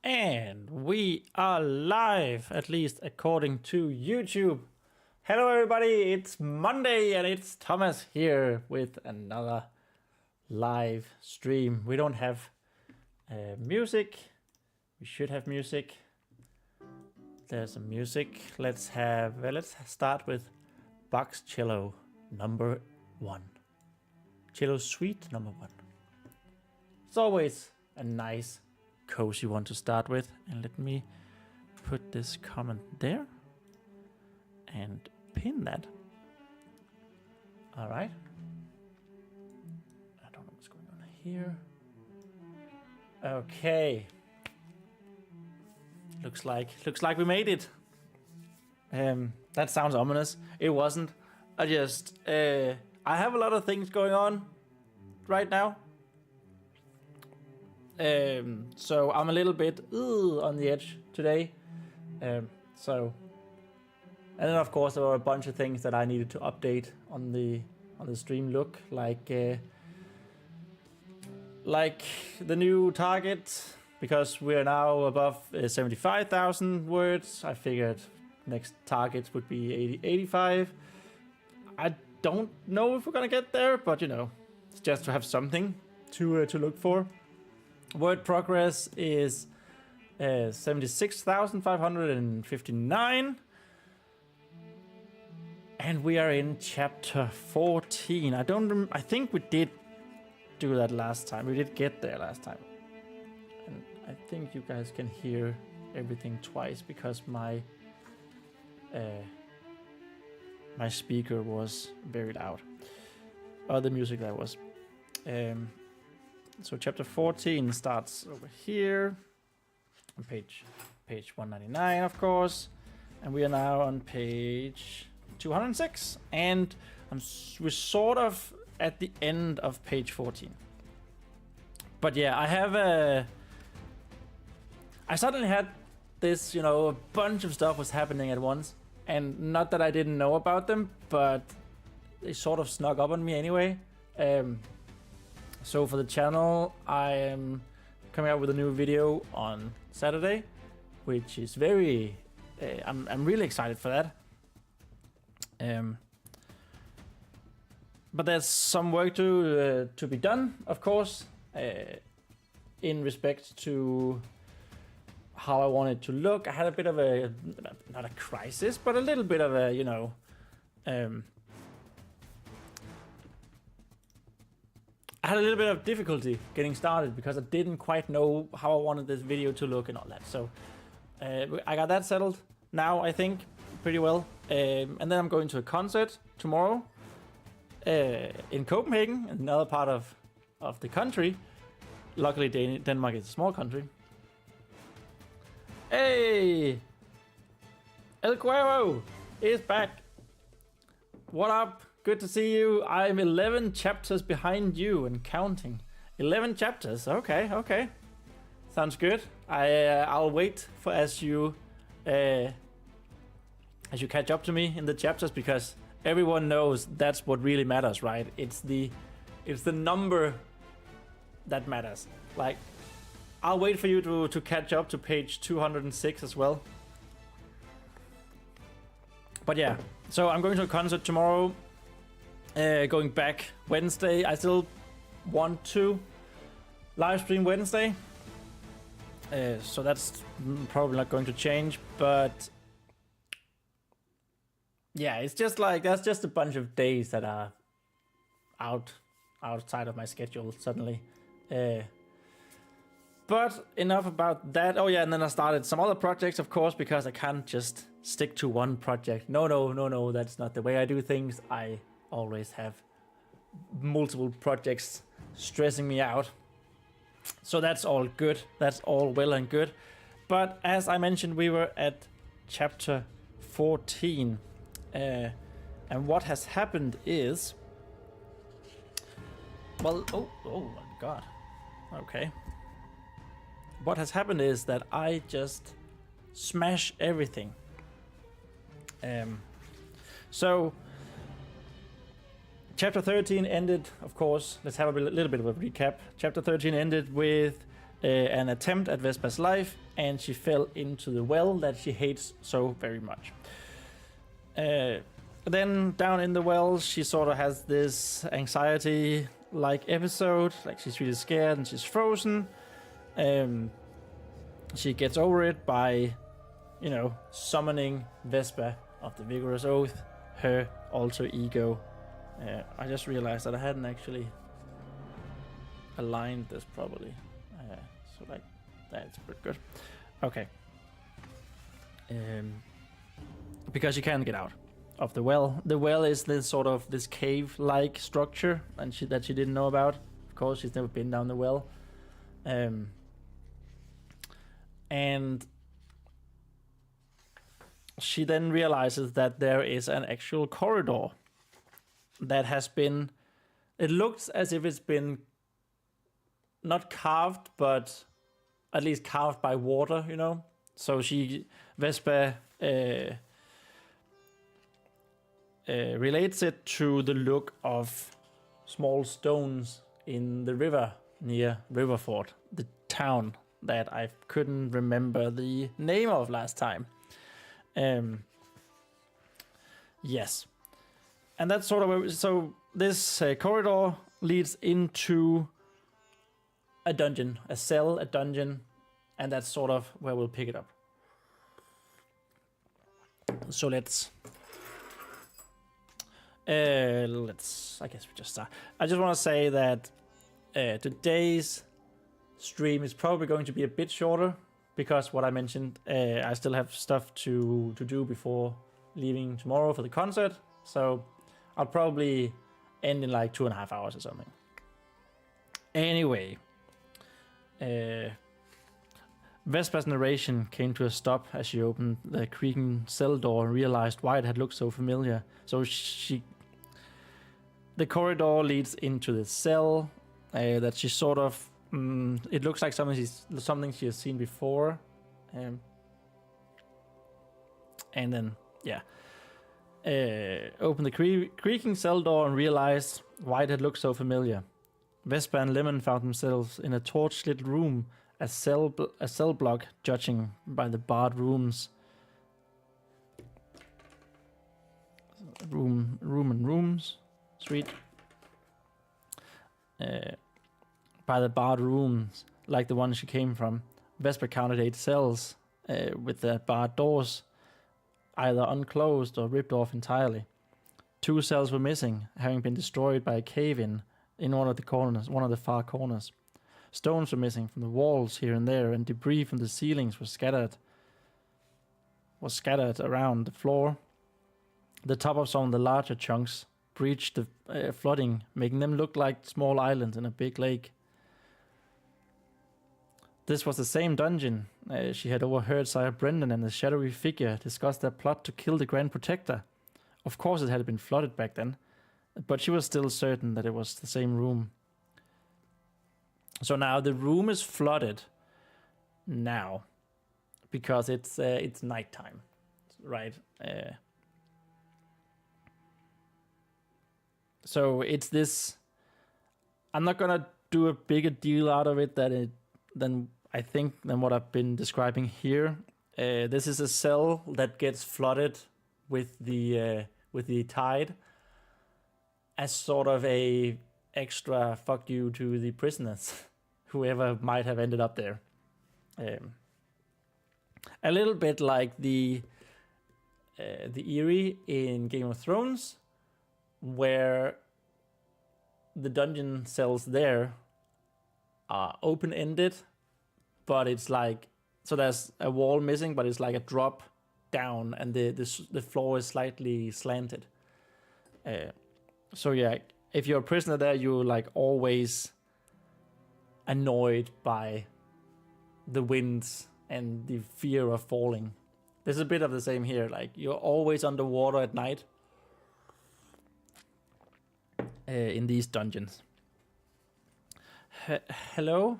And we are live, at least according to YouTube. Hello everybody, it's Monday and it's Thomas here with another live stream. We don't have music. We should have music. There's some music. Let's start with box cello number 1. Cello suite number 1. It's always a nice cozy one to start with, and let me put this comment there and pin that. All right, I don't know what's going on here. Okay, looks like we made it. That sounds ominous. It wasn't. I have a lot of things going on right now. So I'm a little bit on the edge today. And then of course there were a bunch of things that I needed to update on the stream look, like the new target, because we are now above 75,000 words. I figured next targets would be 85. I don't know if we're gonna get there, but you know, it's just to have something to look for. Word progress is 76,559, and we are in chapter 14. I think we did do that last time. We did get there last time, and I think you guys can hear everything twice because my speaker was very loud. The music that was. So chapter 14 starts over here on page 199, of course, and we are now on page 206, and we're sort of at the end of page 14. But yeah, I suddenly had this, a bunch of stuff was happening at once, and not that I didn't know about them, but they sort of snuck up on me anyway. So for the channel, I am coming out with a new video on Saturday, which is very, I'm really excited for that. But there's some work to be done, of course, in respect to how I want it to look. I had a bit of not a crisis, but a little bit of a, I had a little bit of difficulty getting started because I didn't quite know how I wanted this video to look and all that. So I got that settled now, I think, pretty well. And then I'm going to a concert tomorrow in Copenhagen, another part of the country. Luckily, Denmark is a small country. Hey! El Cuervo is back. What up? Good to see you. I'm 11 chapters behind you and counting. 11 chapters. Okay. Sounds good. I'll wait for as you catch up to me in the chapters, because everyone knows that's what really matters, right? It's the number that matters. Like, I'll wait for you to catch up to page 206 as well. But yeah, so I'm going to a concert tomorrow. Going back Wednesday. I still want to live stream Wednesday, so that's probably not going to change, but yeah, it's just like that's just a bunch of days that are outside of my schedule suddenly. But enough about that. Oh yeah, and then I started some other projects, of course, because I can't just stick to one project. No, that's not the way I do things. I always have multiple projects stressing me out. So that's all good. That's all well and good. But as I mentioned, we were at chapter 14. And what has happened is... Well, oh my god. Okay. What has happened is that I just smash everything. So... Chapter 13 ended, of course, let's have a little bit of a recap. Chapter 13 ended with an attempt at Vespa's life, and she fell into the well that she hates so very much. Then down in the well, she sort of has this anxiety-like episode, like she's really scared and she's frozen. She gets over it by, summoning Vespa of the Vigorous Oath, her alter ego. I just realized that I hadn't actually aligned this properly. So like, that's pretty good. Okay. Because she can't get out of the well. The well is this sort of this cave-like structure, and that she didn't know about. Of course, she's never been down the well. And she then realizes that there is an actual corridor that has been... It looks as if it's been not carved, but at least carved by water, So Vespa relates it to the look of small stones in the river near Riverford, the town that I couldn't remember the name of last time. Yes. And that's sort of... So this corridor leads into a dungeon, a cell, a dungeon, and that's sort of where we'll pick it up. So let's I guess we just start. I just want to say that today's stream is probably going to be a bit shorter because what I mentioned, I still have stuff to do before leaving tomorrow for the concert. So I'll probably end in like 2.5 hours or something. Anyway, Vespa's narration came to a stop as she opened the creaking cell door and realized why it had looked so familiar. So the corridor leads into the cell that she sort of... it looks like something she has seen before. And then, yeah. Opened the creaking cell door and realized why it had looked so familiar. Vespa and Lemon found themselves in a torch-lit room, a cell block, judging by the barred rooms. Rooms. Sweet. By the barred rooms, like the one she came from. Vespa counted 8 cells with their barred doors, either unclosed or ripped off entirely. 2 cells were missing, having been destroyed by a cave-in in one of the far corners. Stones were missing from the walls here and there, and debris from the ceilings was scattered around the floor. The top of some of the larger chunks breached the flooding, making them look like small islands in a big lake. This was the same dungeon she had overheard Sire Brendan and the shadowy figure discuss their plot to kill the Grand Protector. Of course it had been flooded back then, but she was still certain that it was the same room. So now the room is flooded now because it's nighttime, right? So it's this... I'm not gonna do a bigger deal out of it than what I've been describing here. This is a cell that gets flooded with the tide as sort of a extra fuck you to the prisoners, whoever might have ended up there. A little bit like the Eyrie in Game of Thrones, where the dungeon cells there are open-ended, but it's like, so there's a wall missing, but it's like a drop down, and the floor is slightly slanted. So yeah, if you're a prisoner there, you're like always annoyed by the winds and the fear of falling. There's a bit of the same here, like you're always underwater at night in these dungeons. Hello?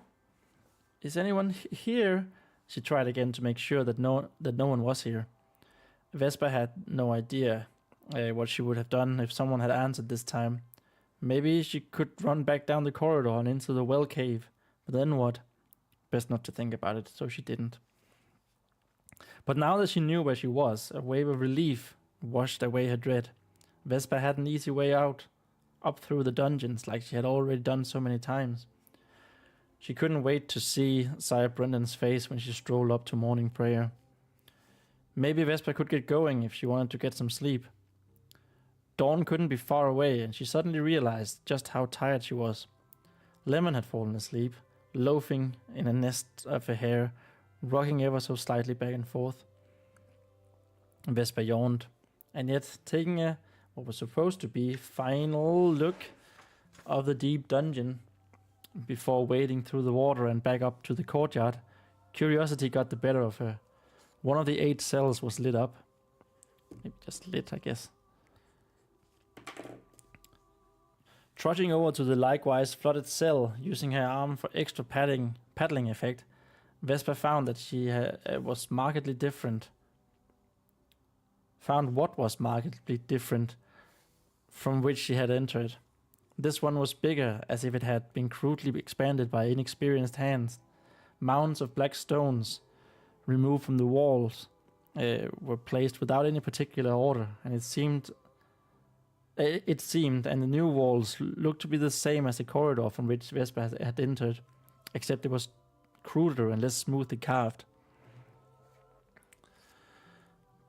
Is anyone here? She tried again to make sure that no one was here. Vespa had no idea what she would have done if someone had answered this time. Maybe she could run back down the corridor and into the well cave. But then what? best not to think about it, so she didn't. But now that she knew where she was, a wave of relief washed away her dread. Vespa had an easy way out, up through the dungeons, like she had already done so many times. She couldn't wait to see Sire Brendan's face when she strolled up to morning prayer. Maybe Vespa could get going if she wanted to get some sleep. Dawn couldn't be far away, and she suddenly realized just how tired she was. Lemon had fallen asleep, loafing in a nest of her hair, rocking ever so slightly back and forth. Vespa yawned, and yet taking what was supposed to be final look of the deep dungeon before wading through the water and back up to the courtyard, curiosity got the better of her. One of the 8 cells was lit up. Maybe just lit, I guess. Trudging over to the likewise flooded cell, using her arm for extra paddling effect, Vespa found that she was markedly different. Found what was markedly different from which she had entered. This one was bigger, as if it had been crudely expanded by inexperienced hands. Mounds of black stones, removed from the walls, were placed without any particular order, and it seemed, and the new walls looked to be the same as the corridor from which Vespa had entered, except it was cruder and less smoothly carved.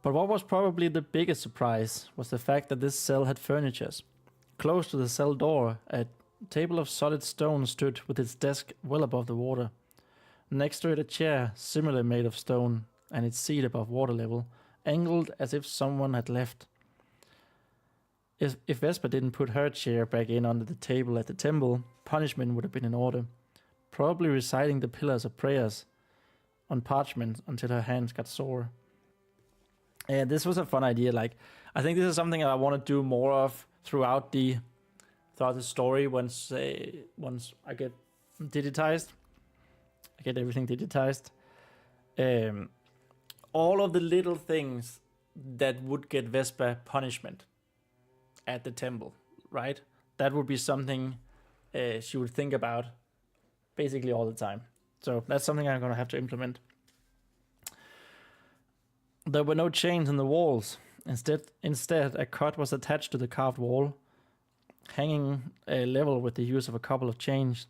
But what was probably the biggest surprise was the fact that this cell had furnitures. Close to the cell door, a table of solid stone stood with its desk well above the water. Next to it a chair, similarly made of stone, and its seat above water level, angled as if someone had left. If Vespa didn't put her chair back in under the table at the temple, punishment would have been in order. Probably reciting the pillars of prayers on parchment until her hands got sore. And this was a fun idea. Like, I think this is something I want to do more of throughout the story once I get digitized. I get everything digitized. All of the little things that would get Vespa punishment at the temple, right? That would be something she would think about basically all the time. So that's something I'm going to have to implement. There were no chains in the walls. Instead, a cut was attached to the carved wall, hanging level with the use of a couple of chains.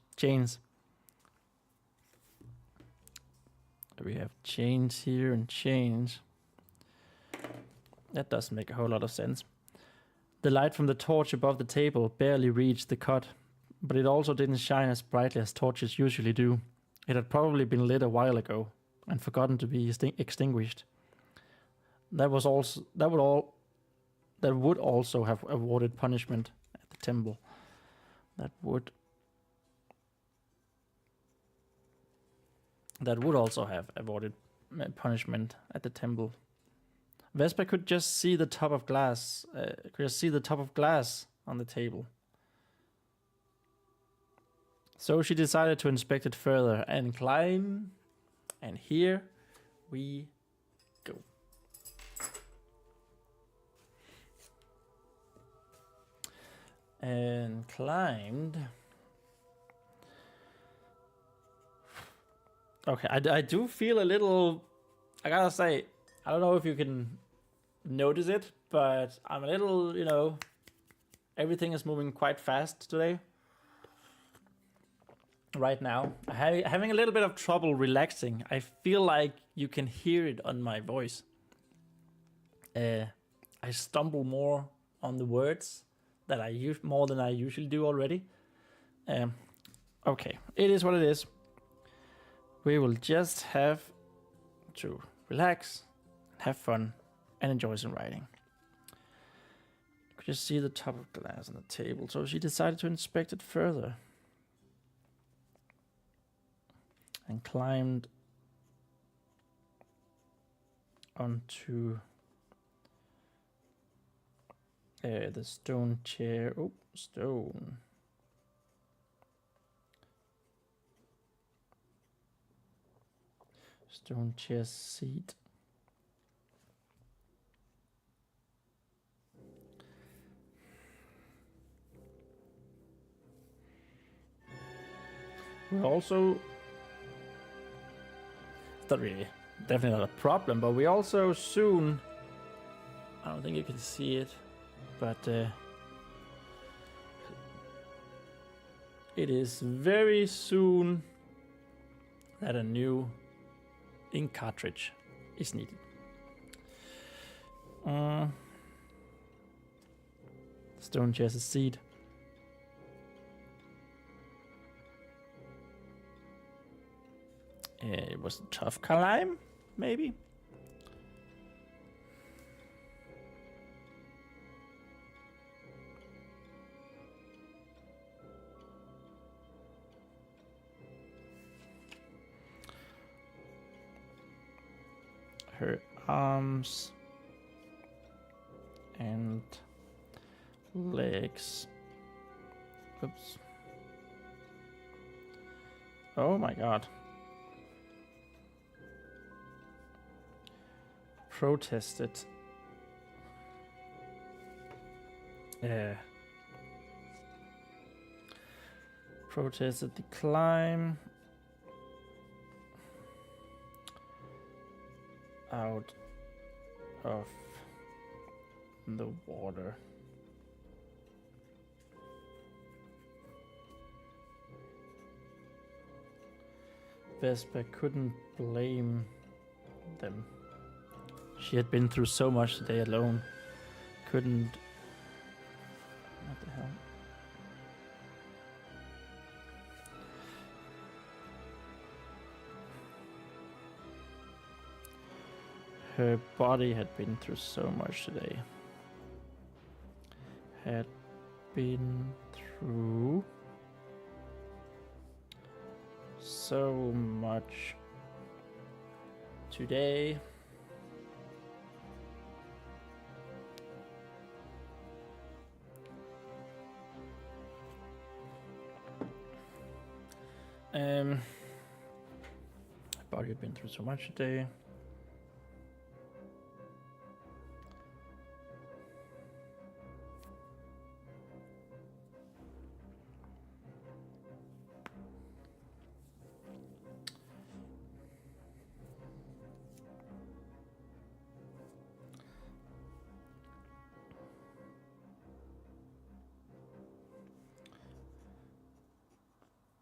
We have chains here and chains. That doesn't make a whole lot of sense. The light from the torch above the table barely reached the cut, but it also didn't shine as brightly as torches usually do. It had probably been lit a while ago and forgotten to be extinguished. That would also have awarded punishment at the temple. That would also have awarded punishment at the temple. Vespa could just see the top of glass. On the table. So she decided to inspect it further and climb. And here we go. And climbed. Okay, I do feel a little, I gotta say, I don't know if you can notice it, but I'm a little, everything is moving quite fast today. Right now. Having a little bit of trouble relaxing. I feel like you can hear it on my voice. I stumble more on the words that I use more than I usually do already. Okay, it is what it is. We will just have to relax, have fun, and enjoy some writing. You could just see the top of glass on the table, so she decided to inspect it further. And climbed onto the stone chair. Oh, stone. Stone chair seat. We also not really, definitely not a problem, but we also soon, I don't think you can see it, but it is very soon that a new ink cartridge is needed. Stone chest seed. It was a tough climb, maybe. Her arms and legs. Oops. Oh my god. Protested. Protested the climb out of the water. Vespa couldn't blame them. She had been through so much today alone. Couldn't... What the hell? Her body had been through so much today. Had been through so much today. Body had been through so much today.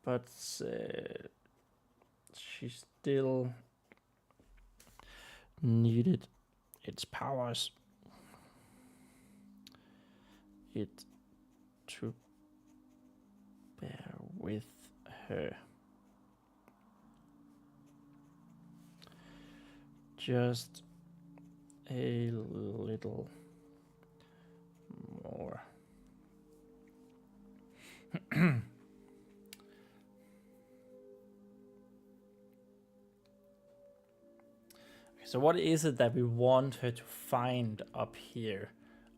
But she still needed its powers. It to bear with her. Just a little more. So what is it that we want her to find up here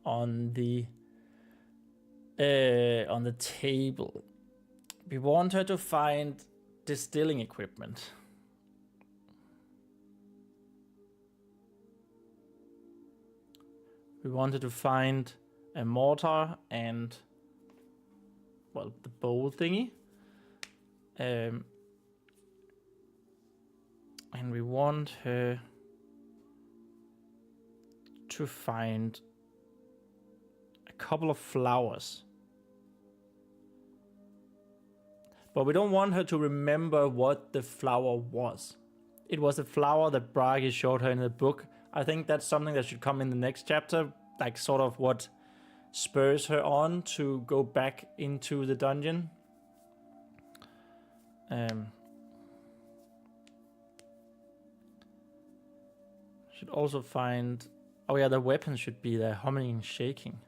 on the table? We want her to find distilling equipment. We wanted to find a mortar and, well, the bowl thingy. And we want her to find a couple of flowers. But we don't want her to remember what the flower was. It was a flower that Bragi showed her in the book. I think that's something that should come in the next chapter, like sort of what spurs her on to go back into the dungeon. Should also find... Oh yeah, the weapon should be there, humming and shaking.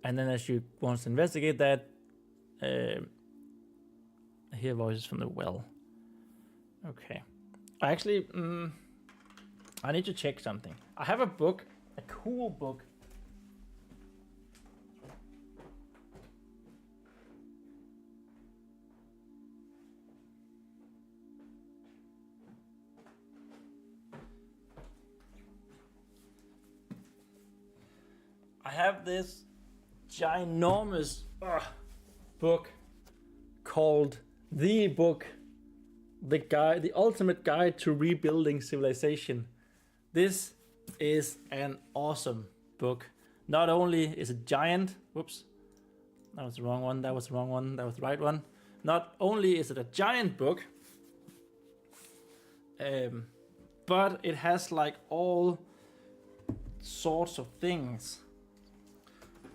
And then as she wants to investigate that, hear voices from the well. Okay. Actually, I need to check something. I have a book, a cool book. I have this ginormous book called The Ultimate Guide to Rebuilding Civilization. This is an awesome book. Not only is it giant, whoops, that was the wrong one, that was the wrong one, that was the right one. Not only is it a giant book, but it has like all sorts of things.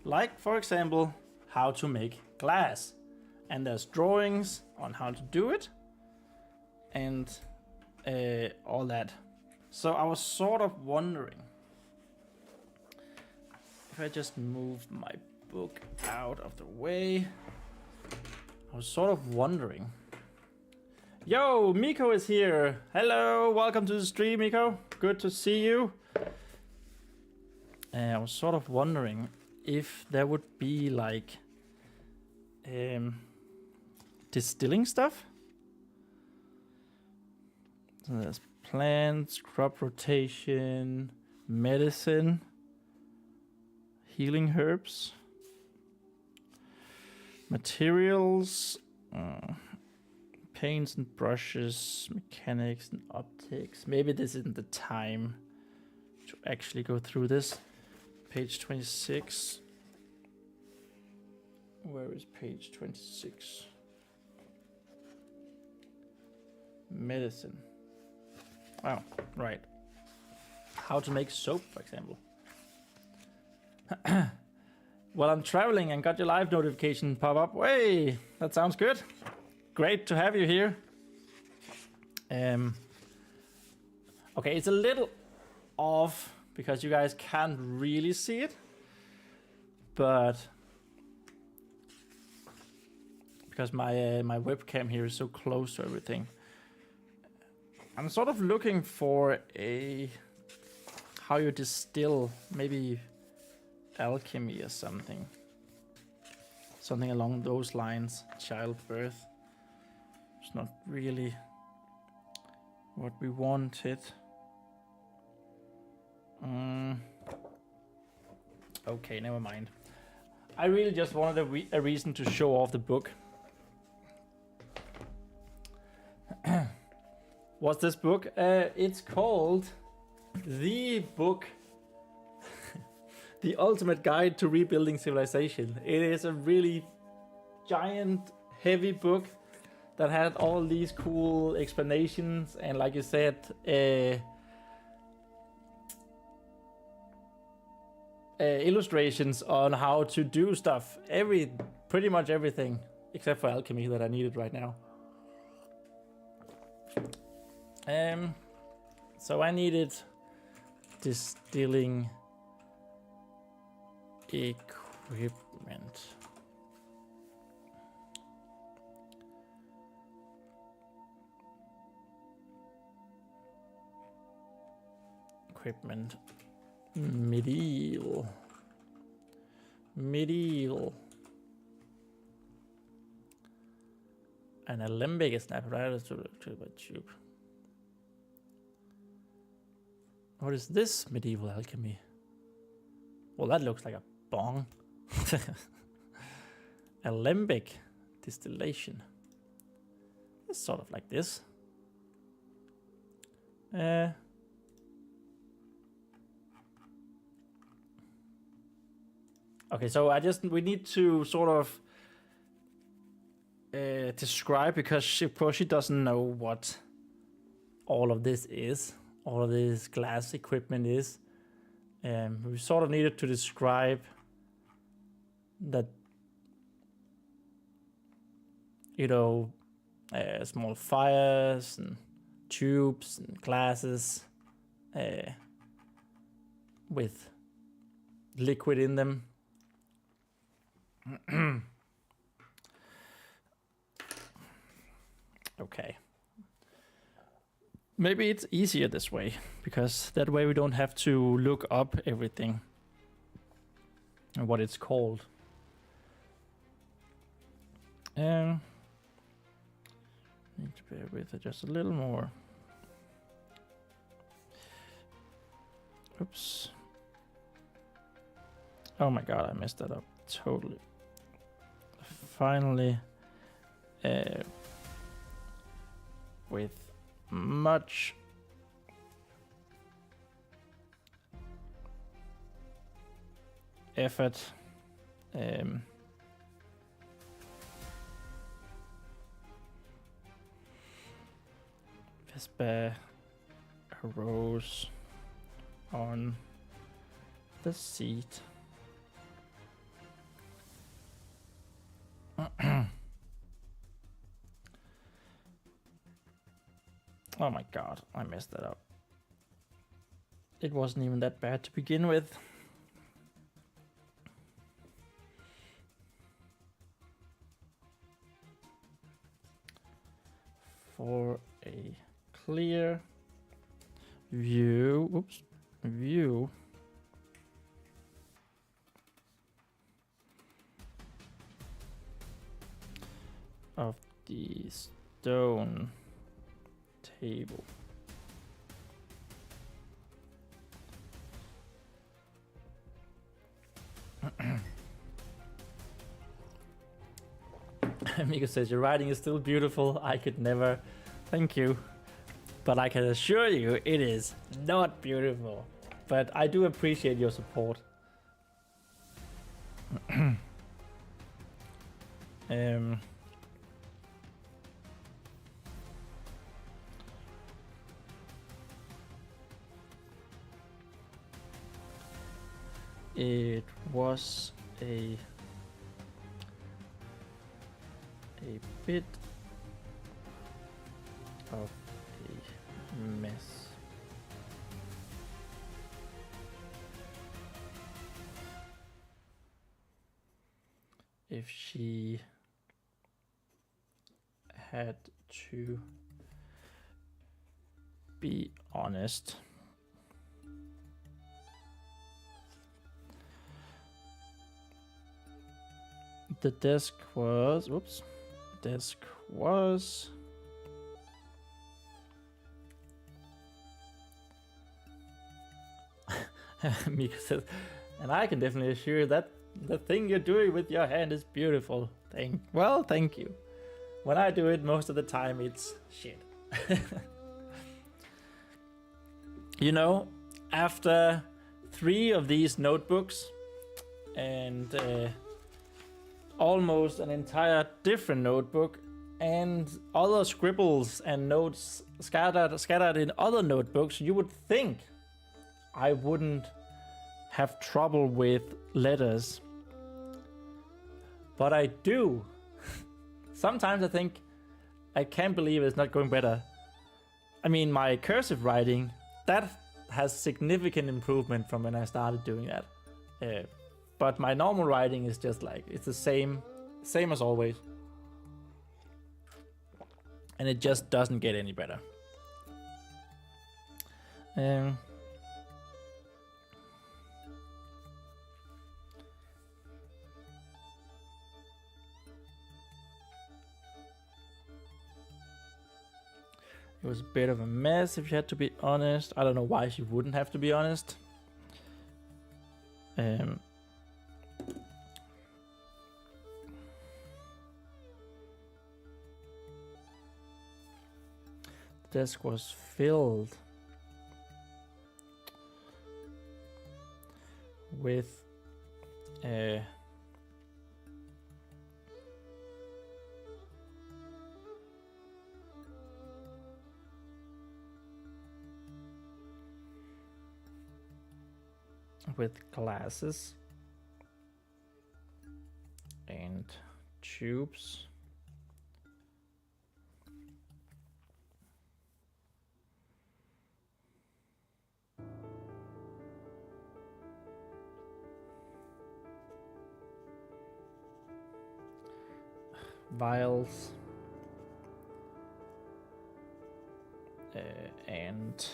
Like, for example, how to make glass. And there's drawings on how to do it. And all that. So I was sort of wondering if I just move my book out of the way. I was sort of wondering. Yo, Miko is here. Hello, welcome to the stream, Miko. Good to see you. I was sort of wondering if there would be like distilling stuff. So there's plants, crop rotation, medicine, healing herbs, materials, paints and brushes, mechanics and optics. Maybe this isn't the time to actually go through this. Page 26. Where is page 26? Medicine. Oh, right. How to make soap, for example. Well, I'm traveling and got your live notification pop up. Hey, that sounds good. Great to have you here. Okay, it's a little off because you guys can't really see it, but because my webcam here is so close to everything, I'm sort of looking for how you distill, maybe alchemy or something along those lines. Childbirth. It's not really what we wanted. Okay, never mind. I really just wanted a reason to show off the book. What's this book? It's called The Ultimate Guide to Rebuilding Civilization. It is a really giant, heavy book that had all these cool explanations and, like you said, illustrations on how to do stuff. Pretty much everything, except for alchemy that I needed right now. So I needed distilling equipment. Medieval. An alembic is an apparatus to a tube. What is this medieval alchemy? Well, that looks like a bong. Alembic distillation. It's sort of like this. Okay, so we need to sort of describe, because of course she doesn't know what all of this is, all of this glass equipment is. We sort of needed to describe that, small fires and tubes and glasses with liquid in them. Okay. Maybe it's easier this way, because that way we don't have to look up everything and what it's called. Need to bear with it just a little more. Oops. Oh my god, I messed that up totally. Finally, with much effort, Vespa arose on the seat. Oh my god, I messed that up. It wasn't even that bad to begin with. For a clear view, view of the stone table. Mika says, your writing is still beautiful. I could never. Thank you. But I can assure you it is not beautiful. But I do appreciate your support. It was a bit of a mess. If she had to be honest. The desk was, Mika says, and I can definitely assure that the thing you're doing with your hand is beautiful. Thank you. When I do it, most of the time it's shit. You know, after 3 of these notebooks and almost an entire different notebook and other scribbles and notes scattered in other notebooks, you would think I wouldn't have trouble with letters. But I do. Sometimes I think I can't believe it's not going better. I mean, my cursive writing, that has significant improvement from when I started doing that. But my normal writing is just like, it's the same as always. And it just doesn't get any better. It was a bit of a mess, if you had to be honest. I don't know why she wouldn't have to be honest. The desk was filled with glasses and tubes. Vials and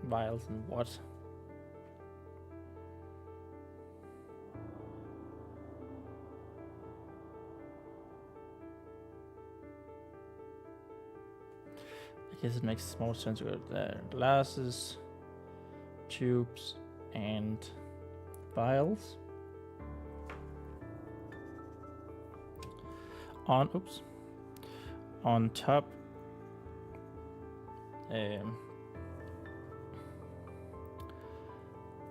vials and what? guess it makes more sense to go there. Glasses, tubes, and vials. On top.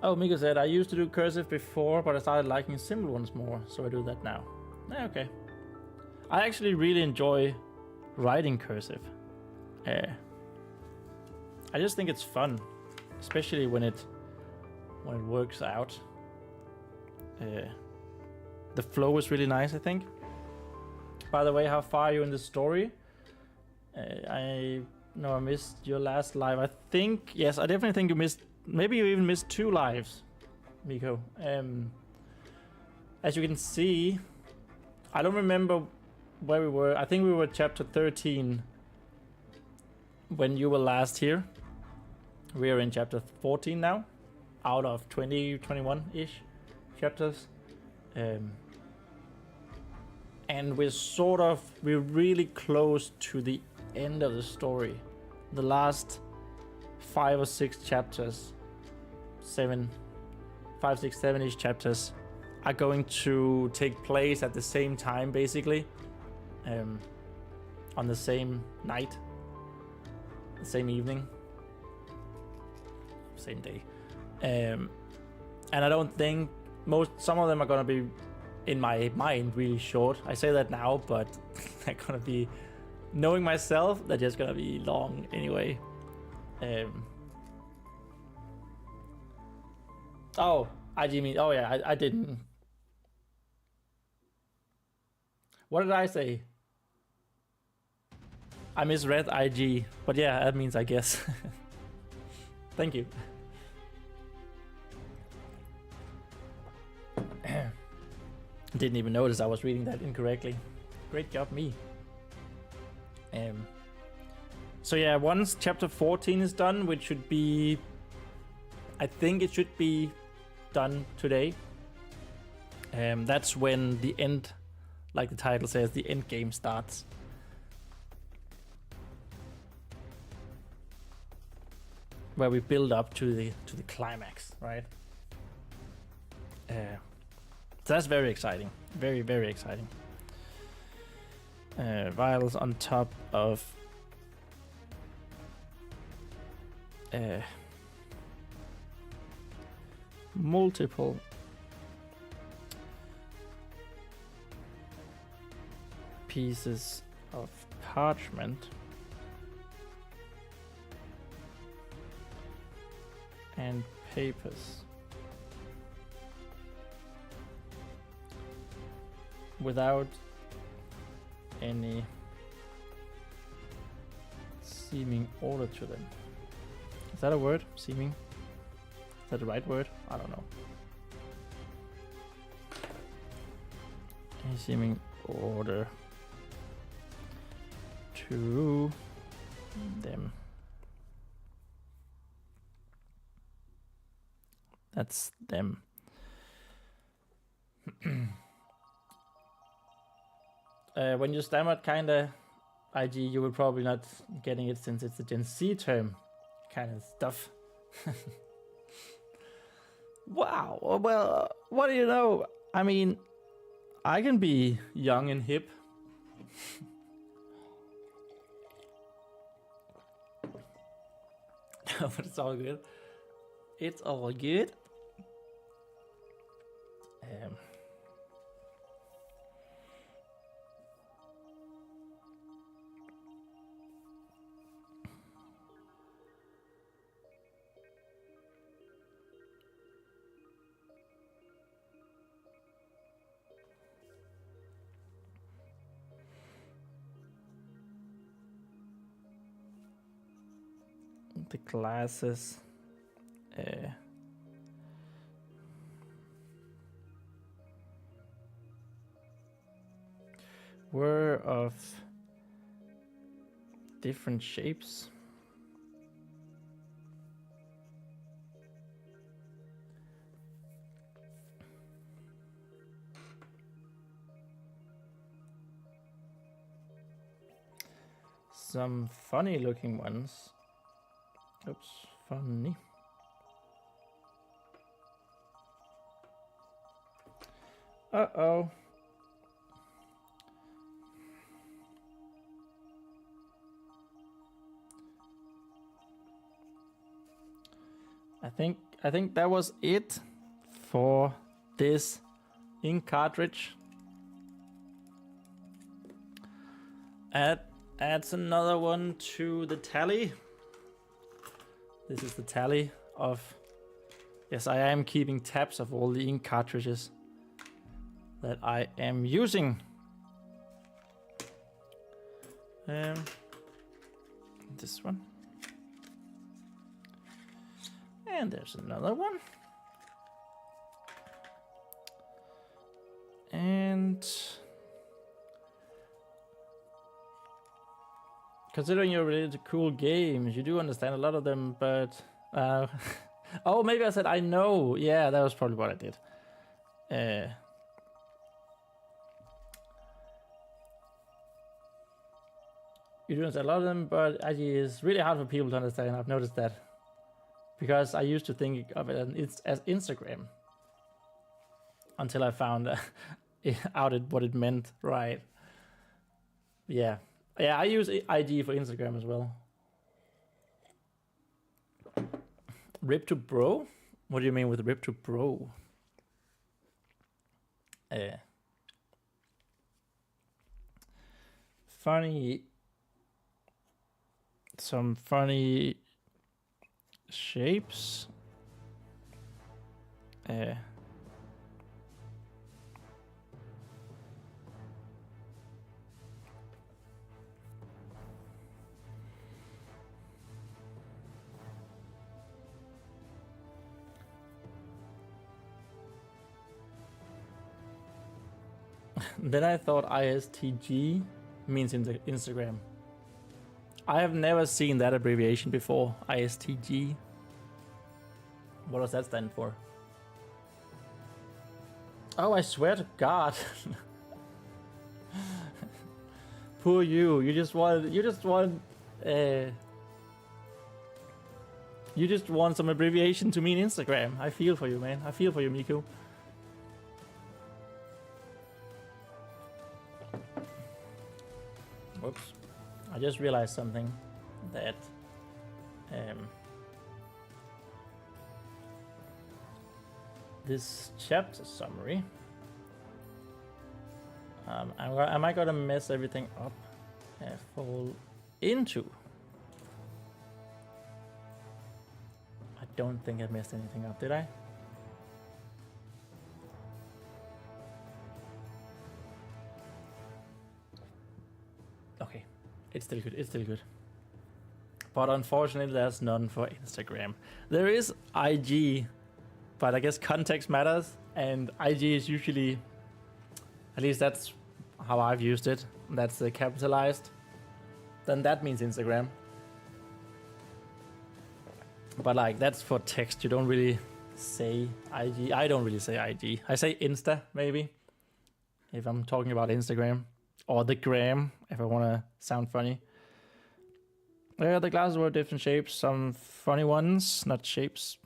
Oh, Mika said, I used to do cursive before, but I started liking simple ones more, so I do that now. Okay. I actually really enjoy writing cursive. I just think it's fun, especially when it works out. The flow is really nice, I think. By the way, how far are you in the story? I know I missed your last live. I think, yes, I definitely think you missed. Maybe you even missed 2 lives, Miko. As you can see, I don't remember where we were. I think we were chapter 13 when you were last here. We are in chapter 14 now, out of 20, 21-ish chapters. And we're really close to the end of the story. The last 5 or 6 chapters, 5, 6, 7-ish chapters are going to take place at the same time, basically, on the same night, the same evening, same day. And I don't think some of them are gonna be, in my mind, really short. I say that now, but they're gonna be, knowing myself, they're just gonna be long anyway. Oh, IG mean, oh yeah, I didn't. What did I say? I misread IG, but yeah, that means I guess. Thank you. Didn't even notice I was reading that incorrectly. Great job, me. So yeah, once chapter 14 is done, which should be, I think it should be done today. That's when the end, like the title says, the end game starts. Where we build up to the climax, right? So that's very exciting. Very, very exciting. Vials on top of multiple pieces of parchment and papers without any seeming order to them. Is that a word? Seeming? Is that the right word? I don't know. Any seeming order to them. That's them. When you stammered kinda, IG, you were probably not getting it since it's a Gen Z term kind of stuff. Wow, well, what do you know? I mean, I can be young and hip. But it's all good. It's all good. The glasses. Were of different shapes. some funny looking ones. Oops, funny. Uh-oh. I think that was it for this ink cartridge. Adds another one to the tally. This is the tally of... Yes, I am keeping tabs of all the ink cartridges that I am using. This one. And there's another one. And considering you're related to cool games, you do understand a lot of them, but oh, maybe I said I know. Yeah, that was probably what I did. You do understand a lot of them, but actually it's really hard for people to understand. I've noticed that. Because I used to think of it as Instagram. Until I found out what it meant, right? Yeah. Yeah, I use IG for Instagram as well. Rip to bro? What do you mean with rip to bro? Funny... Some funny... shapes. Then I thought ISTG means Instagram. I have never seen that abbreviation before, ISTG. What does that stand for? Oh, I swear to God. Poor you. You just want some abbreviation to mean Instagram. I feel for you, man. I feel for you, Miku. Whoops. I just realized something that this chapter summary, am I gonna mess everything up and fall into? I don't think I messed anything up, did I? Okay. It's still good, it's still good. But unfortunately, there's none for Instagram. There is IG, but I guess context matters, and IG is usually, at least that's how I've used it, that's capitalized. Then that means Instagram. But like, that's for text, you don't really say IG. I don't really say IG. I say Insta, maybe, if I'm talking about Instagram. Or the gram, if I want to sound funny. The glasses were different shapes, some funny ones, not shapes.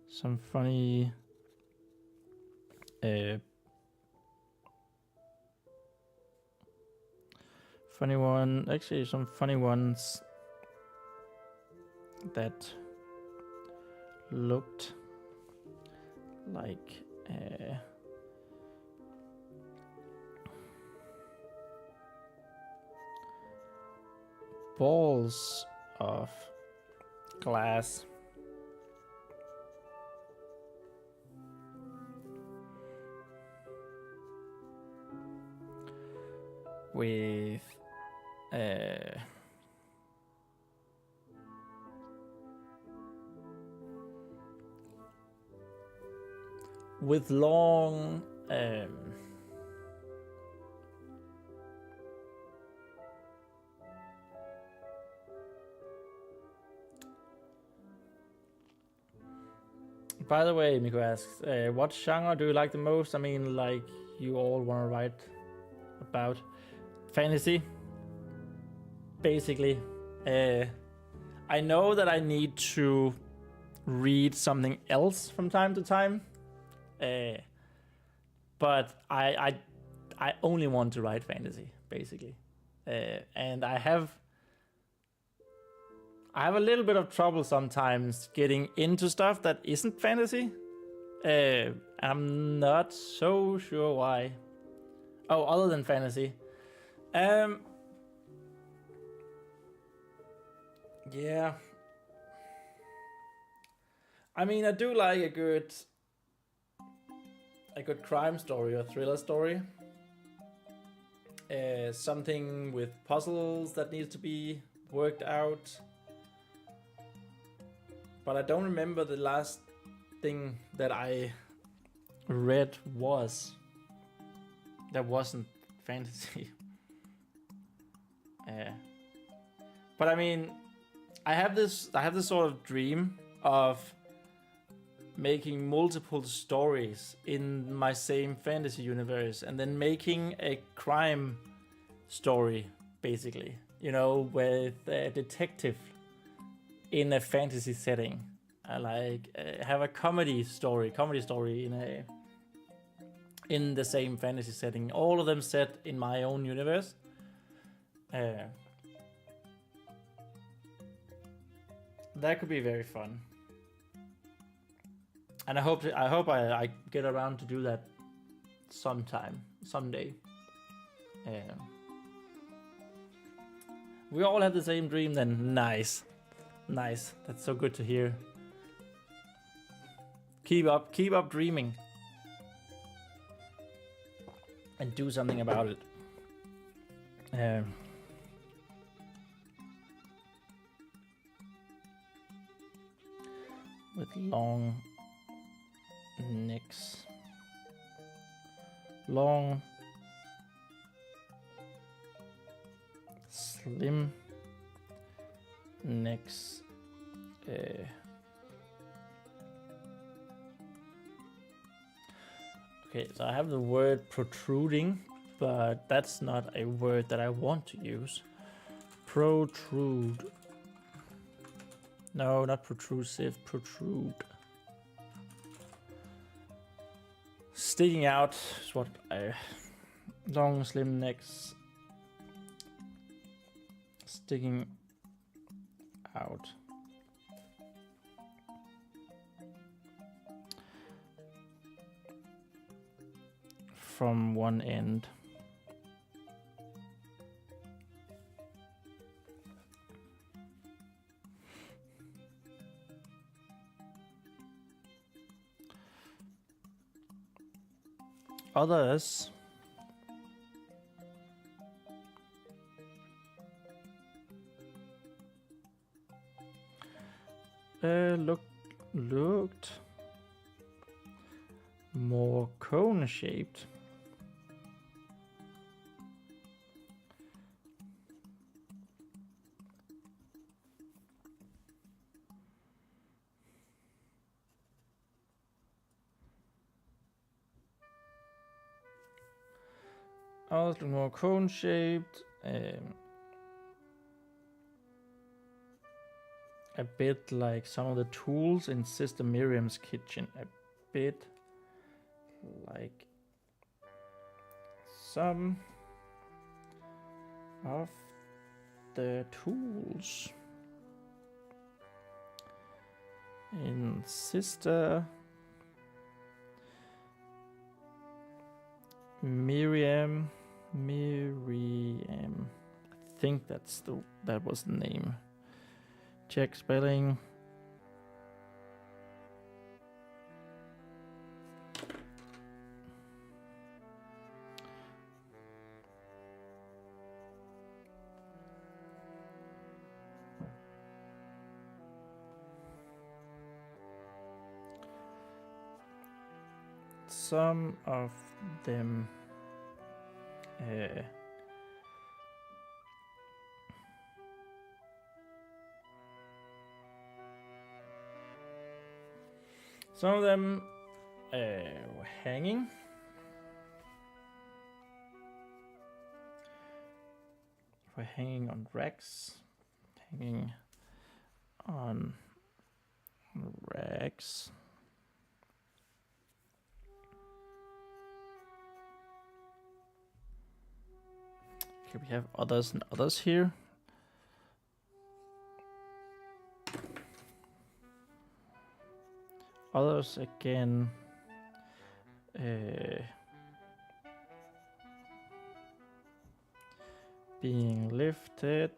Some funny... funny one, actually some funny ones that looked like... balls of glass. With long By the way, Miko asks, what genre do you like the most? I mean, like, you all want to write about. fantasy, basically. I know that I need to read something else from time to time, but I only want to write fantasy, basically. And I have a little bit of trouble sometimes getting into stuff that isn't fantasy. I'm not so sure why. Oh, other than fantasy. Yeah. I mean, I do like a good crime story or thriller story. Something with puzzles that needs to be worked out. But I don't remember the last thing that I read that wasn't fantasy. But I mean, I have this sort of dream of making multiple stories in my same fantasy universe, and then making a crime story, basically. You know, with a detective in a fantasy setting. I have a comedy story in the same fantasy setting. All of them set in my own universe. That could be very fun. And I hope I get around to do that someday. We all have the same dream then. Nice. That's so good to hear. Keep up dreaming. And do something about it. With long necks. Long, slim necks. Okay, so I have the word protruding, but that's not a word that I want to use. Protrude. No, not protrusive, protrude. Sticking out is what I... Long, slim necks. Sticking out. From one end. Others looked more cone-shaped. Also more cone-shaped. A bit like some of the tools in Sister Miriam's kitchen. A bit like some of the tools in Sister Miriam. I think that was the name. Check spelling. Some of them were hanging. we're hanging on racks. Hanging on racks. Okay, we have others and others here. Others again. Being lifted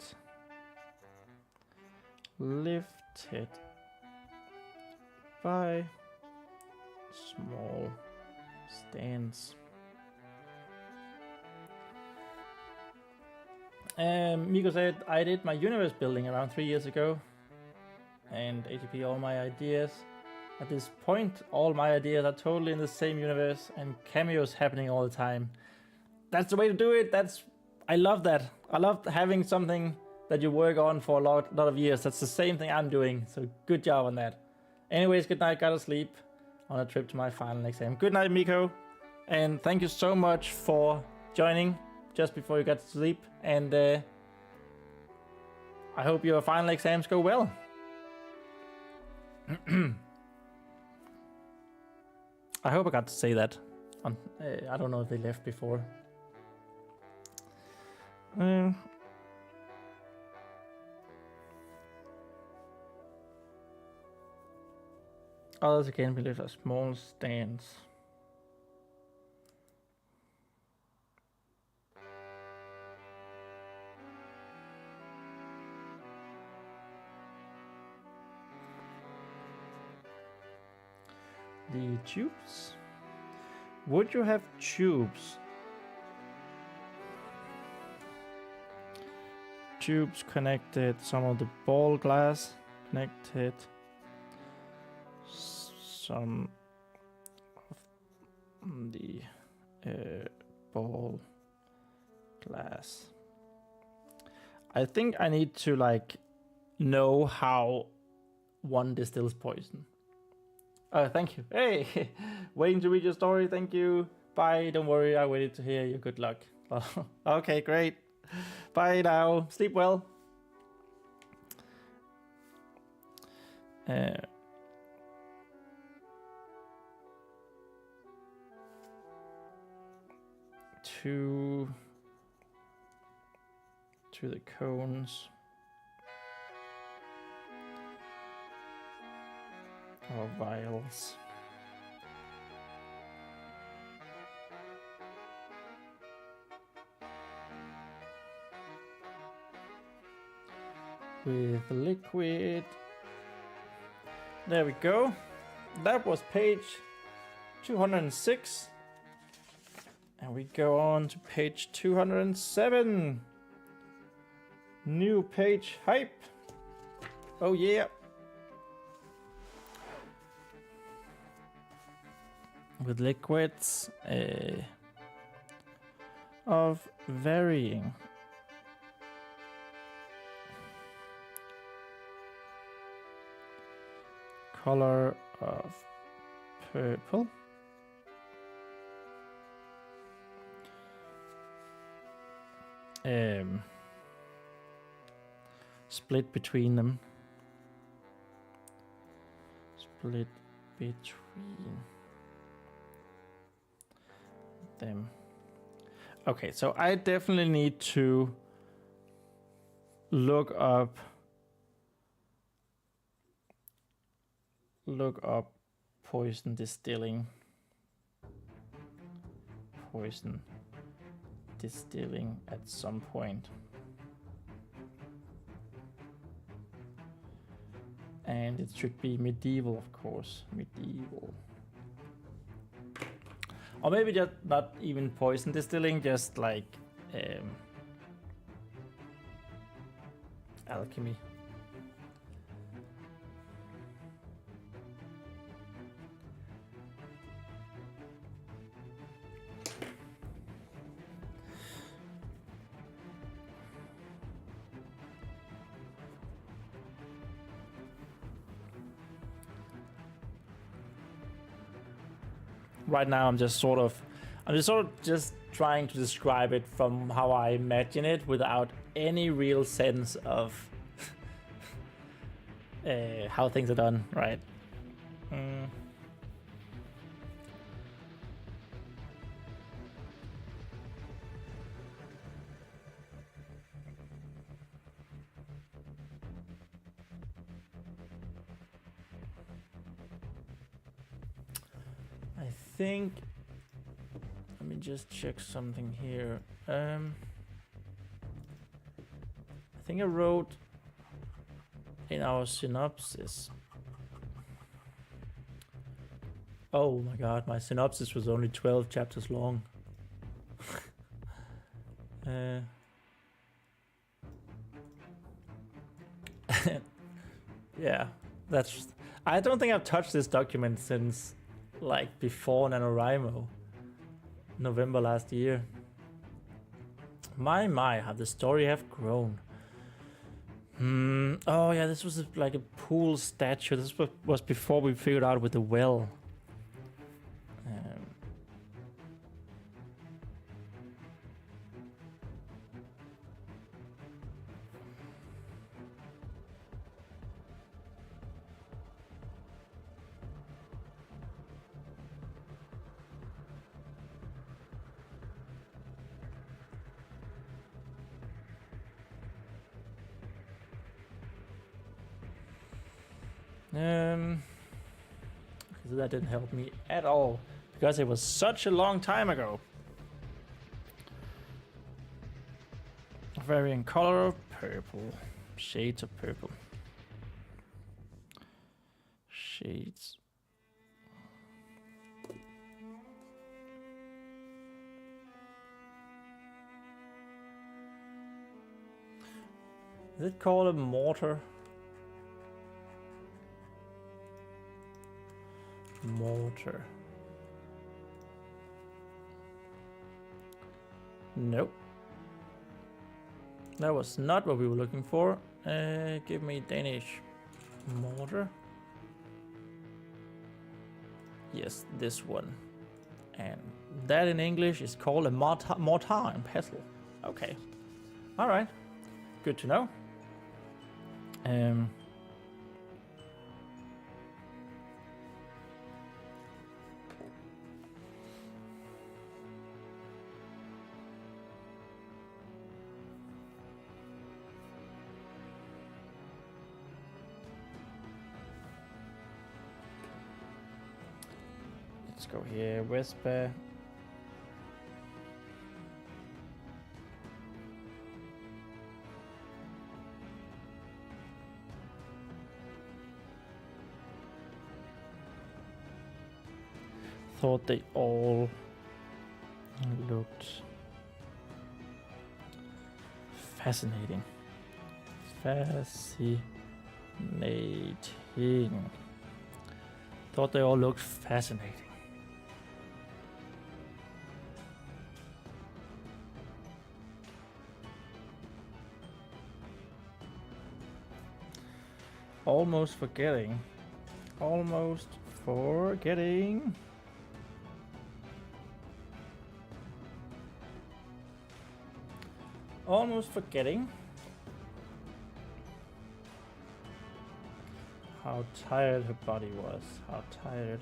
by small stands. Miko said, I did my universe building around 3 years ago, and ATP all my ideas. At this point, all my ideas are totally in the same universe and cameos happening all the time. That's the way to do it. I love that. I love having something that you work on for a lot of years. That's the same thing I'm doing. So good job on that. Anyways, good night. Gotta sleep on a trip to my final exam. Good night, Miko. And thank you so much for joining just before you got to sleep. And I hope your final exams go well. I hope I got to say that. I don't know if they left before. Others again believe are small stands. The tubes. Would you have tubes? Tubes connected, some of the ball glass connected, some of the ball glass. I think I need to know how one distills poison. Thank you. Hey, waiting to read your story. Thank you. Bye. Don't worry. I waited to hear you. Good luck. Okay, great. Bye now. Sleep well. To the cones. Or vials. With liquid. There we go. That was page 206. And we go on to page 207. New page hype. Oh yeah. With liquids of varying color of purple, split between them, split between them. Okay, so I definitely need to look up poison distilling at some point. And it should be medieval, of course. Medieval. Or maybe just not even poison distilling, just like alchemy. Right now I'm just sort of trying to describe it from how I imagine it without any real sense of how things are done, right? I think, let me just check something here. I think I wrote in our synopsis. Oh my god, my synopsis was only 12 chapters long. Yeah, that's... I don't think I've touched this document since like before NaNoWriMo, November last year. My, how the story have grown. Oh yeah, this was like a pool statue. This was before we figured out with the well. So that didn't help me at all because it was such a long time ago. Varying color of purple, shades of purple, shades. Is it called a mortar? Mortar. Nope. That was not what we were looking for. Give me Danish. Mortar. Yes, this one. And that in English is called a mortar and pestle. Okay. Alright. Good to know. Let's go here, Vespa. Thought they all looked fascinating. Fascinating. Thought they all looked fascinating. Almost forgetting. Almost forgetting. Almost forgetting how tired her body was. How tired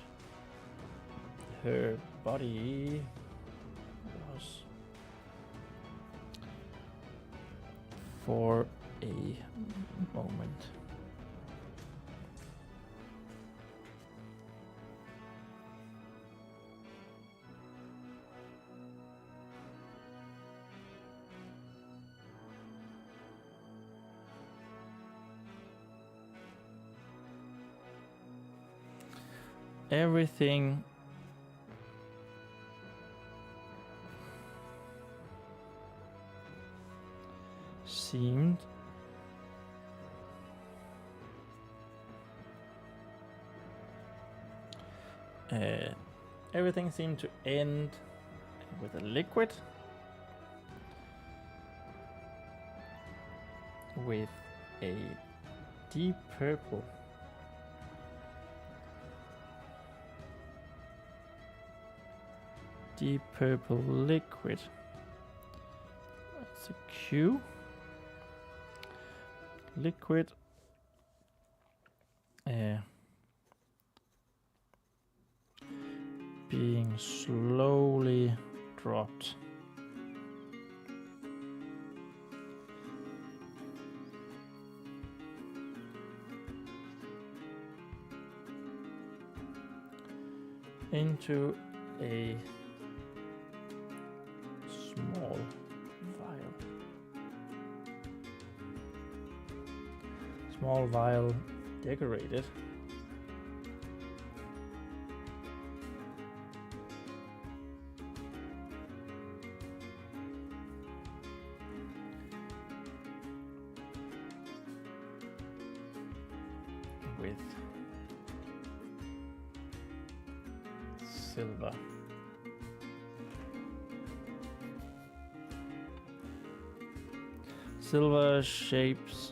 her body was for a moment. Everything seemed everything seemed to end with a liquid with a deep purple. Deep purple liquid. That's a Q. Liquid. Being slowly dropped. Into a small vial. Small vial decorated. With silver. Silver shapes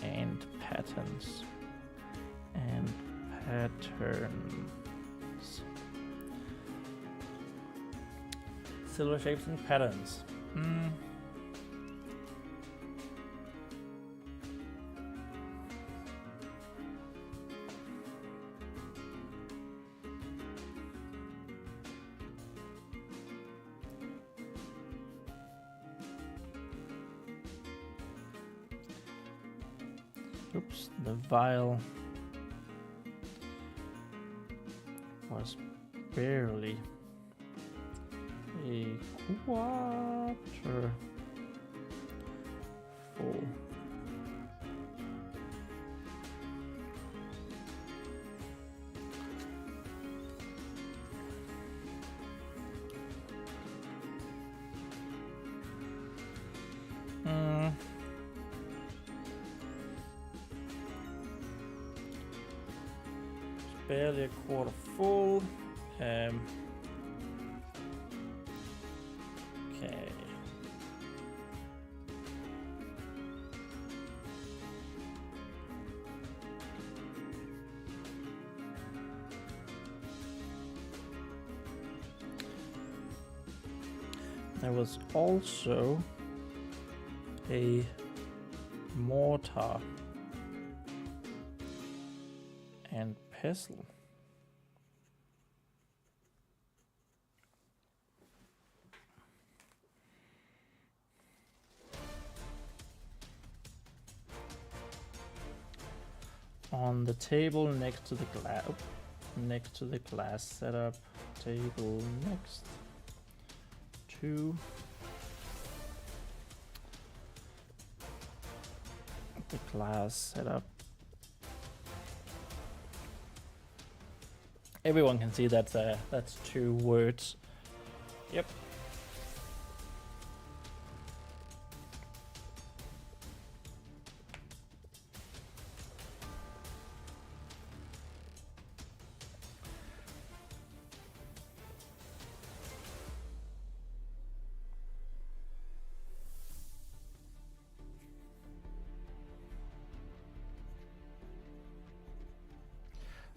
and patterns. Silver shapes and patterns. Oops, the vial was barely a quarter full. Barely a quarter full. Okay. There was also a mortar and pestle. On the table next to the glass setup, table next to the glass setup. Everyone can see that's 2 words. Yep.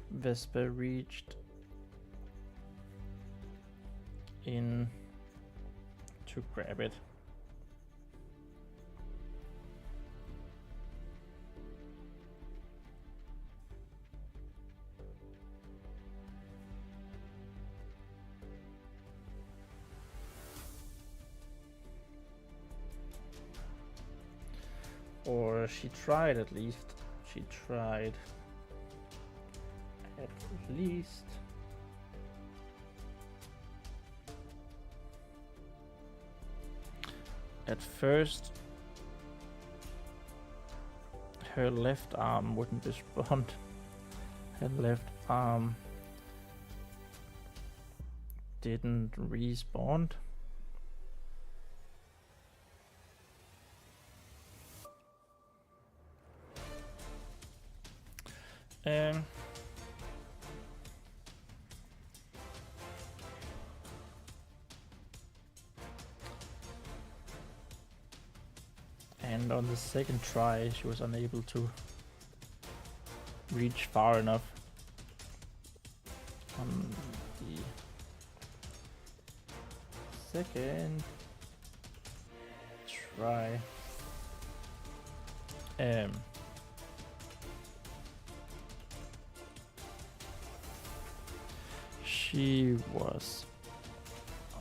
Vespa reached in to grab it. Or she tried at least. She tried at least. At first, her left arm wouldn't respond. Her left arm didn't respond. And on the second try, she was unable to reach far enough on the second try. She was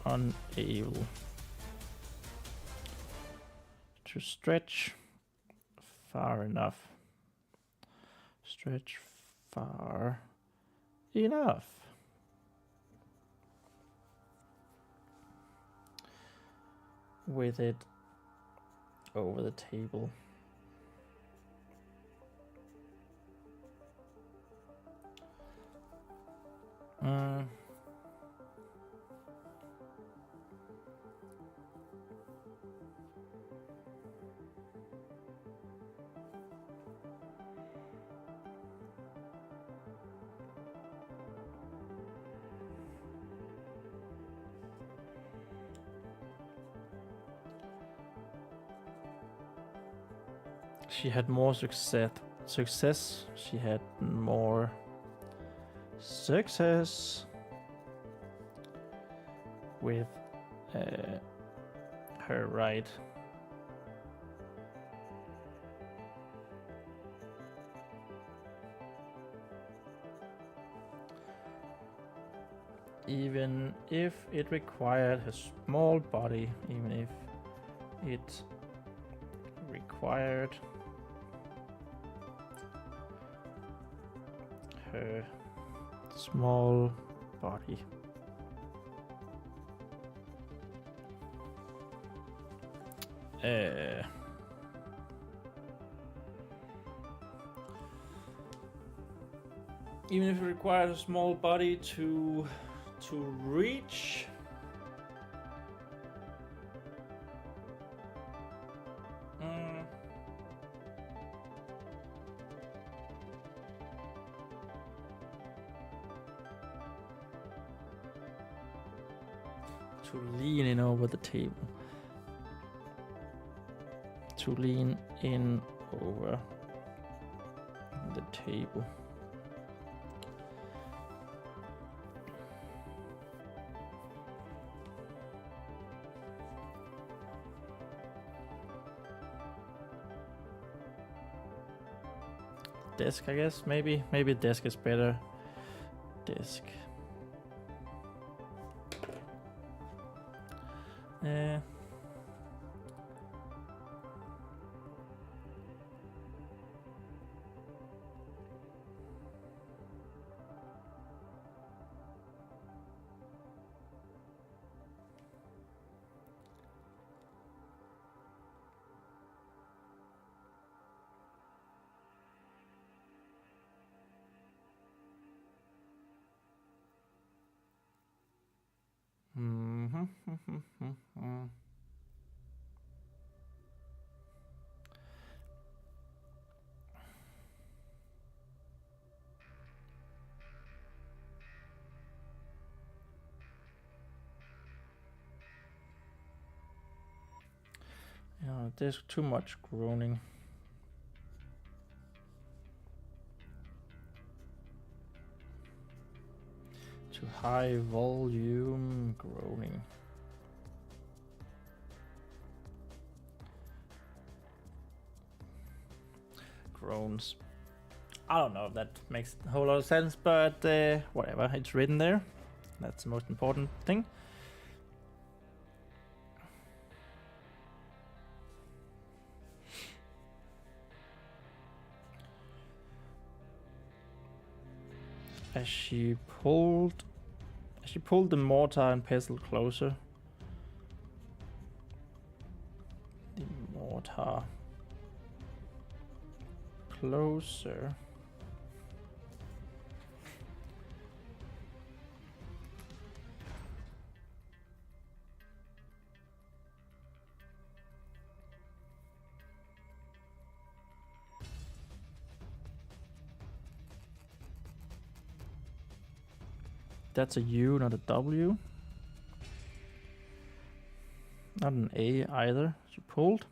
unable to stretch far enough. Stretch far enough. With it over the table. She had more success. She had more success with her right. Even if it required a small body, even if it required her small body. Even if it requires a small body to reach. To lean in over the table. To lean in over the table. Desk, I guess. Maybe desk is better. Desk. Yeah, there's too much groaning. Too high volume groaning. Groans. I don't know if that makes a whole lot of sense, but whatever, it's written there. That's the most important thing. As she pulled the mortar and pestle closer. The mortar closer. That's a U, not a W. Not an A either. She pulled.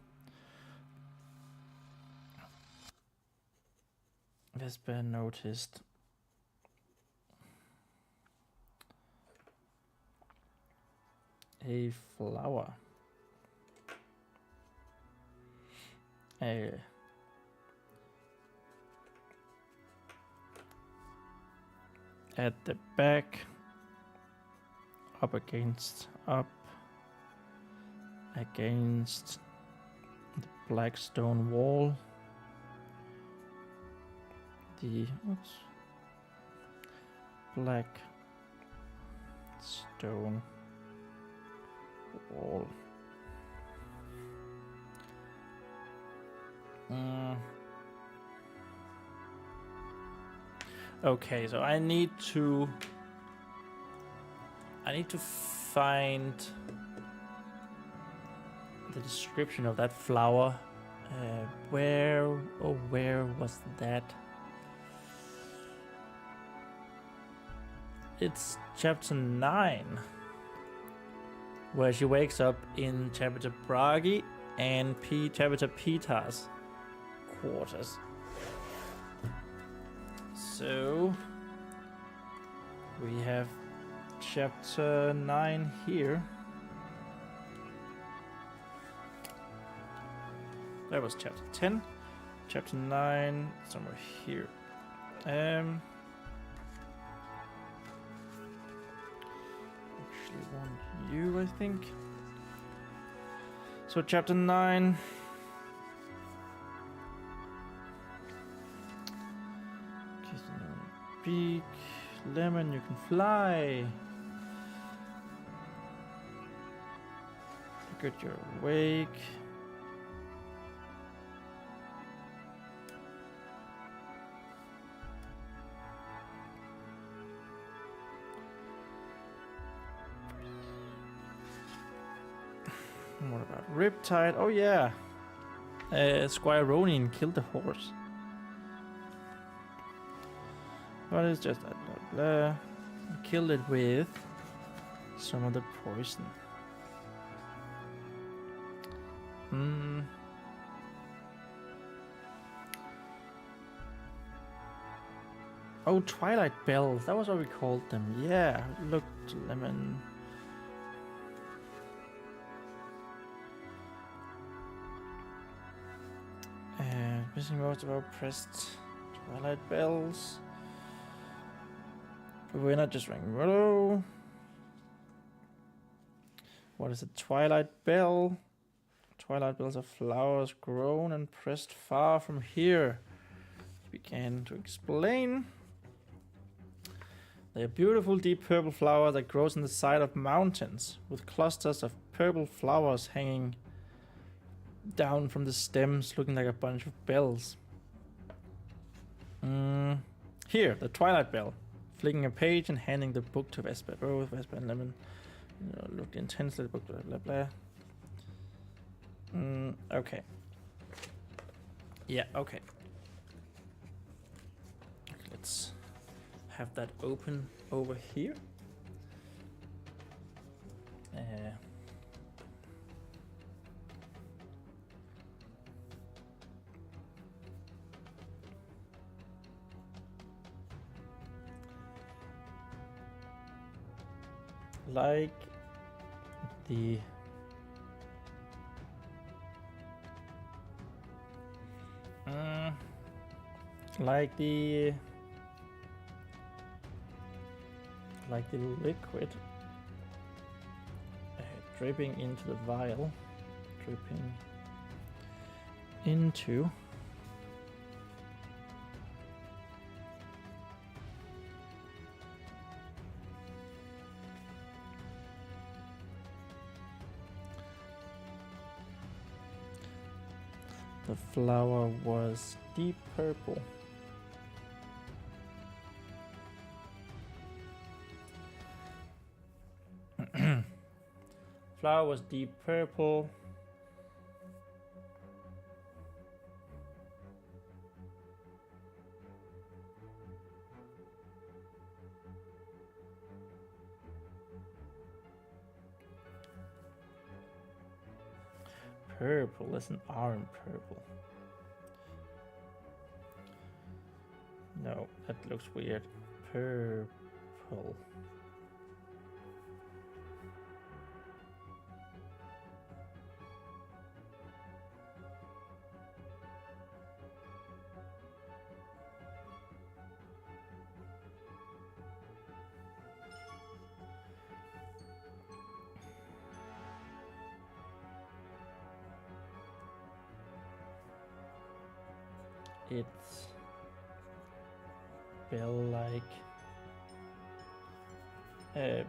Vespa noticed a flower. At the back, up against the black stone wall. The black stone wall. Okay, so I need to find the description of that flower. Where was that? It's chapter 9, where she wakes up in chapter Bragi and chapter Peter's quarters. So we have chapter 9 here. That was chapter 10. Chapter 9 somewhere here. Actually want you, I think. So chapter 9. Beak, lemon, you can fly. Good, you're awake. What about Riptide? Oh yeah. Squire Ronin killed the horse. But it's just blah blah blah. Killed it with some of the poison. Oh, Twilight Bells. That was what we called them. Yeah, looked lemon. Missing most of our pressed Twilight Bells. We're not just ranking Willow. What is a Twilight Bell? Twilight bells are flowers grown and pressed far from here. He began to explain. They are beautiful deep purple flower that grows on the side of mountains, with clusters of purple flowers hanging down from the stems, looking like a bunch of bells. Here, the Twilight Bell. Flicking a page and handing the book to Vespa. Both Vespa and Lemon looked intensely at the book, blah blah blah. Okay. Yeah, okay. Let's have that open over here. Like the liquid dripping into the vial, dripping into the flower was deep purple. Flower was deep purple. Purple, there's an R in purple. No, that looks weird. Purple. it's bell-like.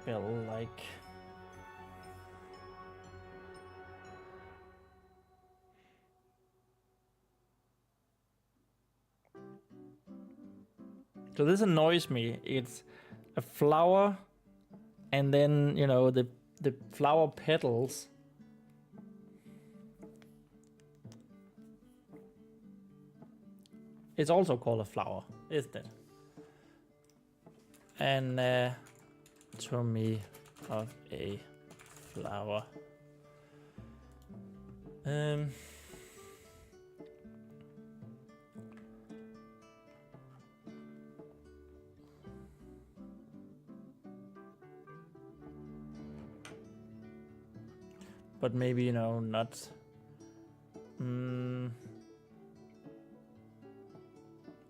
Bell-like. So this annoys me. It's a flower, and then, you know, the flower petals. It's also called a flower, isn't it? Anatomy of a flower. But maybe, you know, not.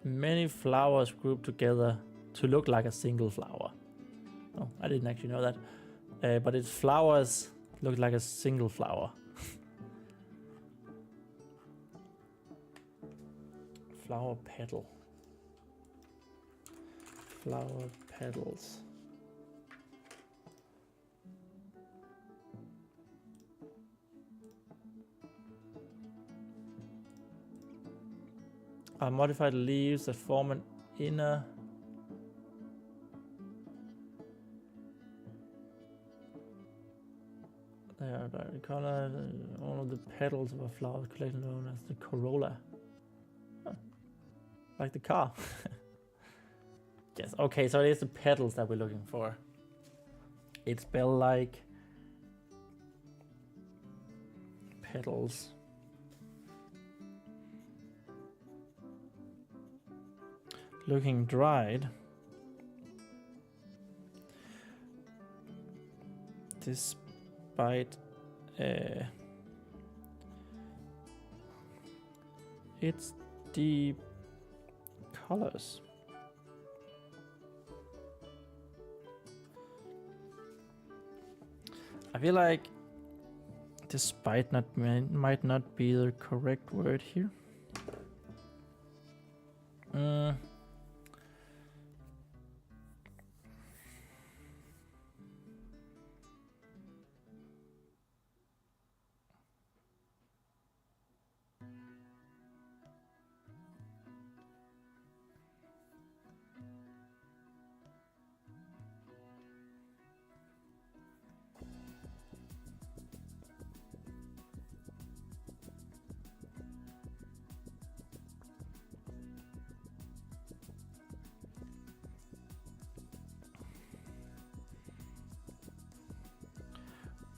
Many flowers grouped together to look like a single flower. Oh, I didn't actually know that. But its flowers look like a single flower. Flower petal. Flower petals. Are modified leaves that form an inner they are the color all of the petals of a flower collection known as the corolla. Huh. Like the car. Yes, okay, so it is the petals that we're looking for. It's bell-like petals. Looking dried. Despite its deep colors. I feel like despite might not be the correct word here.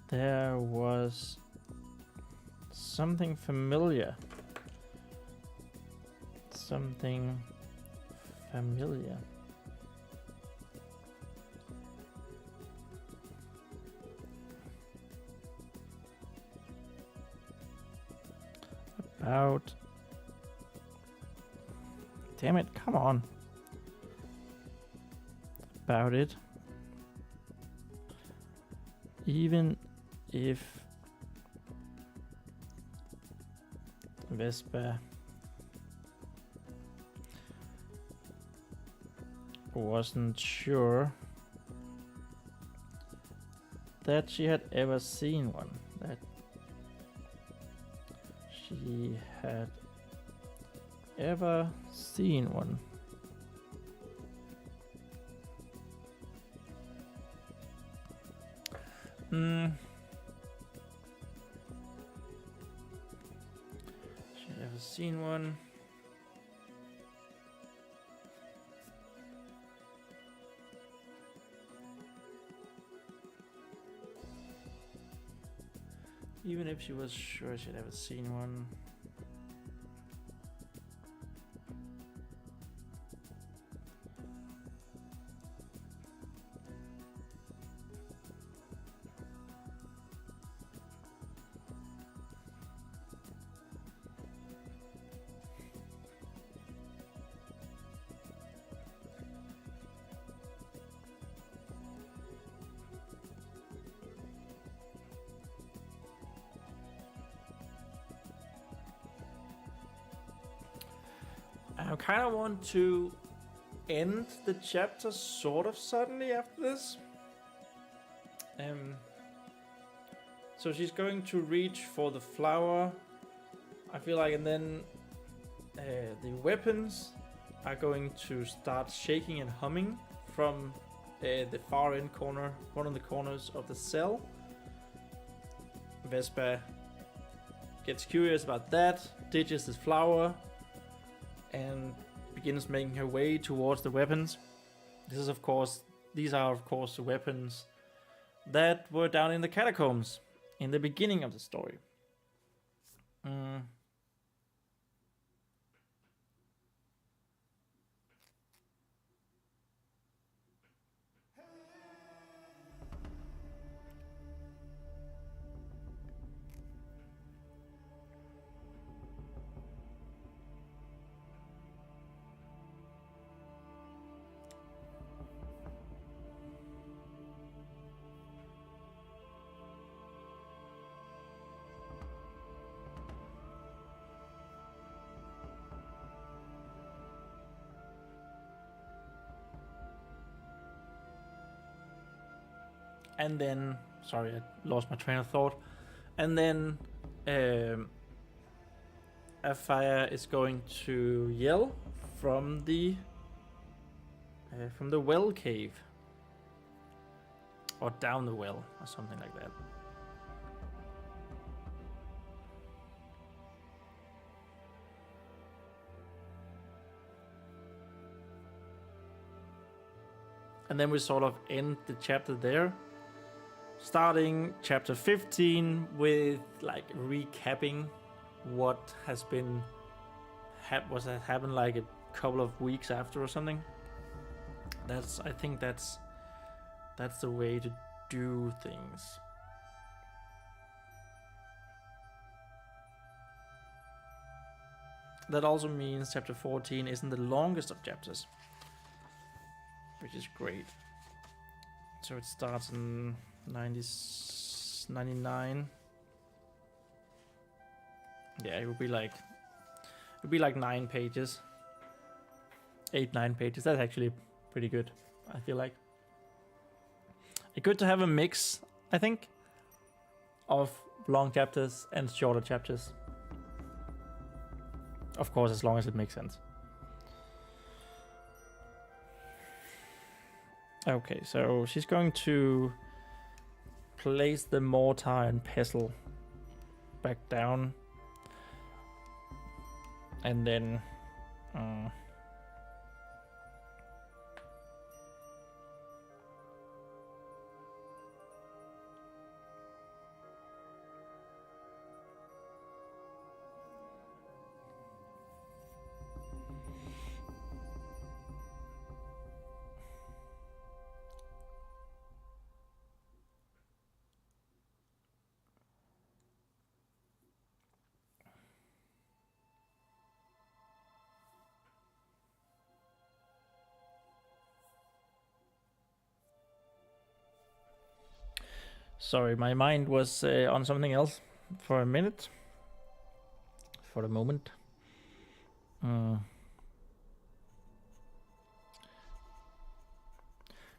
There was something familiar. Something familiar. About... Damn it, come on. About it. Even if Vespa wasn't sure that she had ever seen one, that she had ever seen one. She had ever seen one. Even if she was sure she'd ever seen one. I kind of want to end the chapter sort of suddenly after this. So she's going to reach for the flower, I feel like, and then the weapons are going to start shaking and humming from the far end corner, one of the corners of the cell. Vespa gets curious about that, ditches the flower, and begins making her way towards the weapons. These are of course the weapons that were down in the catacombs in the beginning of the story. And then, sorry, I lost my train of thought. And then Afire is going to yell from the well cave, or down the well, or something like that. And then we sort of end the chapter there. Starting chapter 15 with like recapping what has been happened like a couple of weeks after or something. I think that's the way to do things. That also means chapter 14 isn't the longest of chapters, which is great. So it starts in 99. Yeah, it would be like 9 pages. 8-9 pages. That's actually pretty good, I feel like. It's good to have a mix, I think, of long chapters and shorter chapters. Of course, as long as it makes sense. Okay, so she's going to place the mortar and pestle back down, and then sorry, my mind was on something else for a minute. For the moment.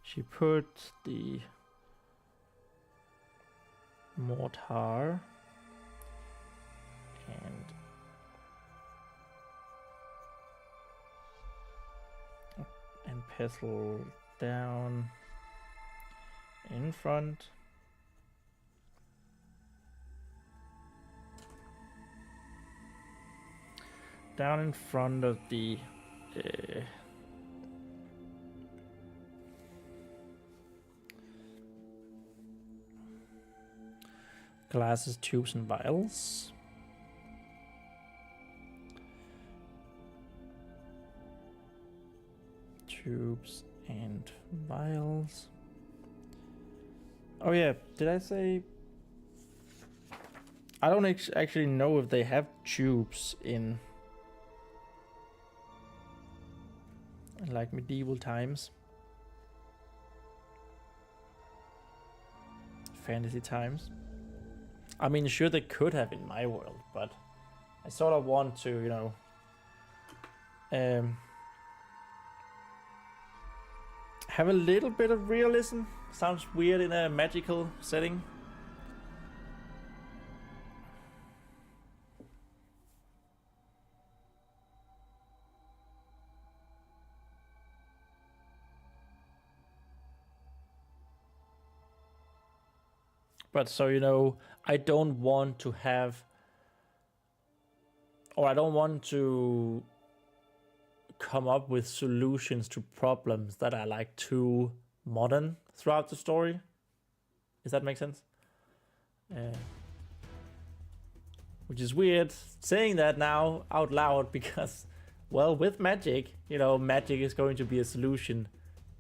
She put the mortar and pestle down in front. Down in front of the glasses, tubes, and vials. Tubes and vials. Oh yeah, did I say? I don't actually know if they have tubes in like medieval times, fantasy times. I mean, sure, they could have in my world, but I sort of want to, Have a little bit of realism. Sounds weird in a magical setting. But so you know, I don't want to have, or I don't want to come up with solutions to problems that are like too modern throughout the story. Does that make sense? Which is weird saying that now out loud because, well, with magic, you know, magic is going to be a solution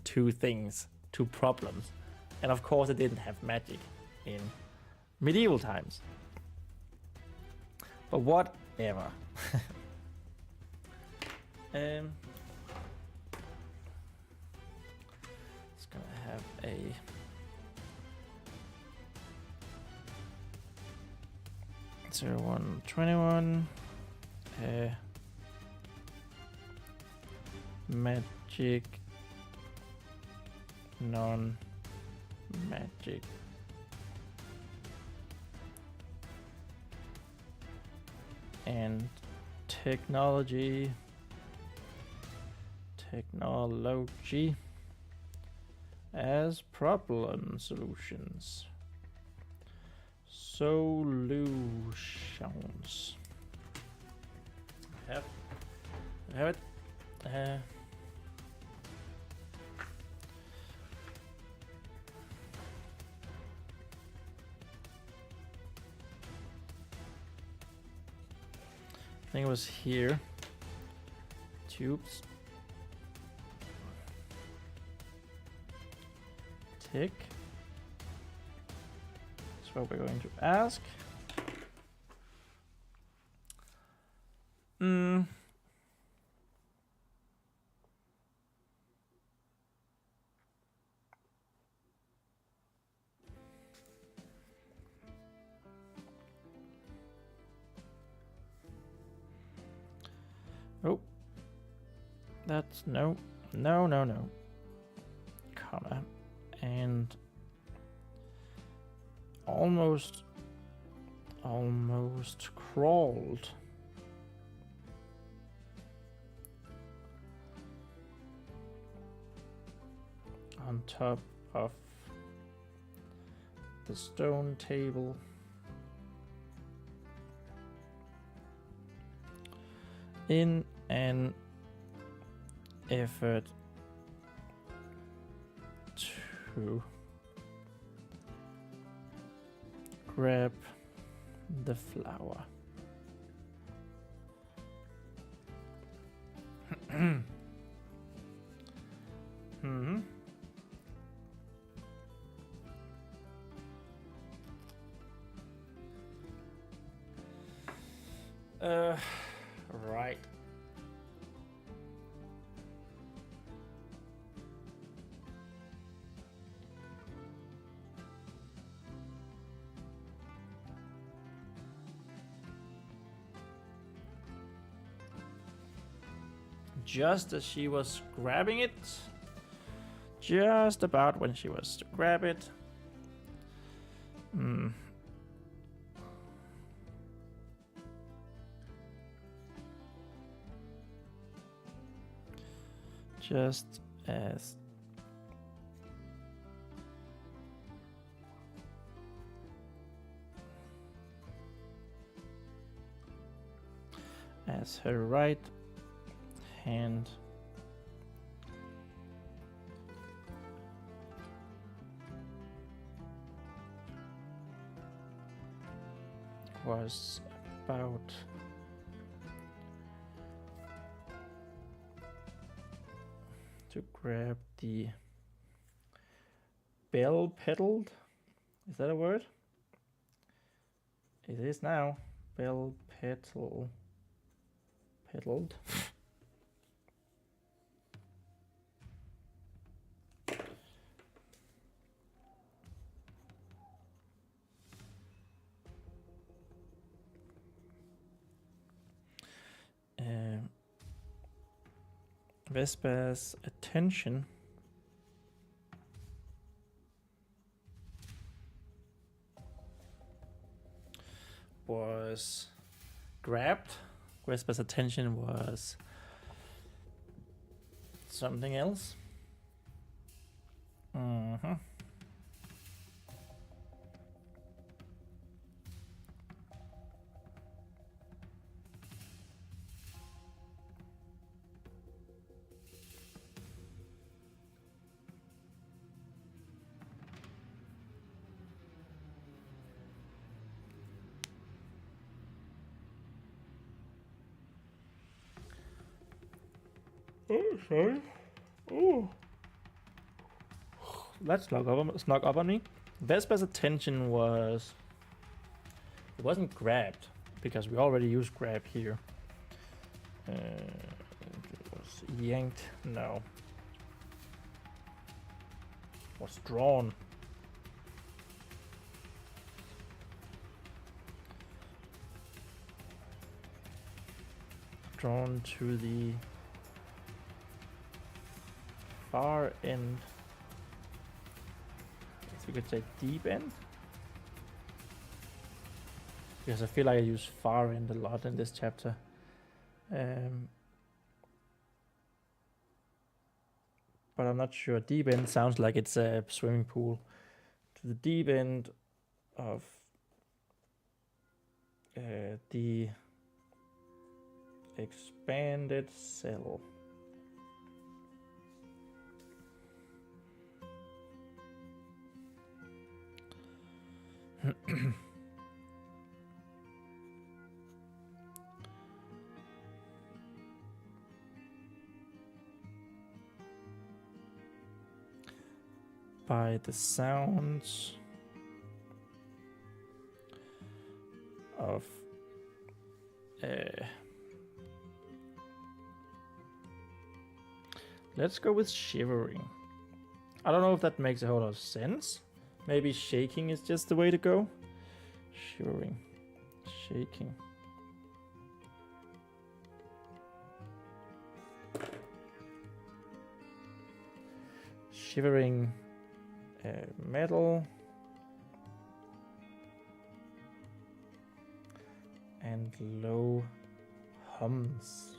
to things, to problems. And of course, I didn't have magic in medieval times. But whatever. It's gonna have a zero 1 21 magic non-magic and technology as problem solutions. Solutions. Have it. I think it was here. Tubes. Tick. That's what we're going to ask. Oh, that's no, comma, and almost crawled. On top of the stone table. In an effort to grab the flower. Right. Just as she was grabbing it, just about when she was to grab it, just as her right hand was about to grab the bell petaled. Is that a word? It is now. Bell petaled. Vespa's attention was grabbed. Vespa's attention was something else. Oh, sorry. Oh. That snuck up on me. Vespa's attention was... It wasn't grabbed, because we already used grab here. It was yanked. No. It was drawn. Drawn to the far end. I guess we could say deep end. Because I feel like I use far end a lot in this chapter. But I'm not sure. Deep end sounds like it's a swimming pool. To the deep end of the expanded cell. By the sounds of let's go with shivering. I don't know if that makes a whole lot of sense. Maybe shaking is just the way to go. Shivering, shaking. Shivering metal and low hums.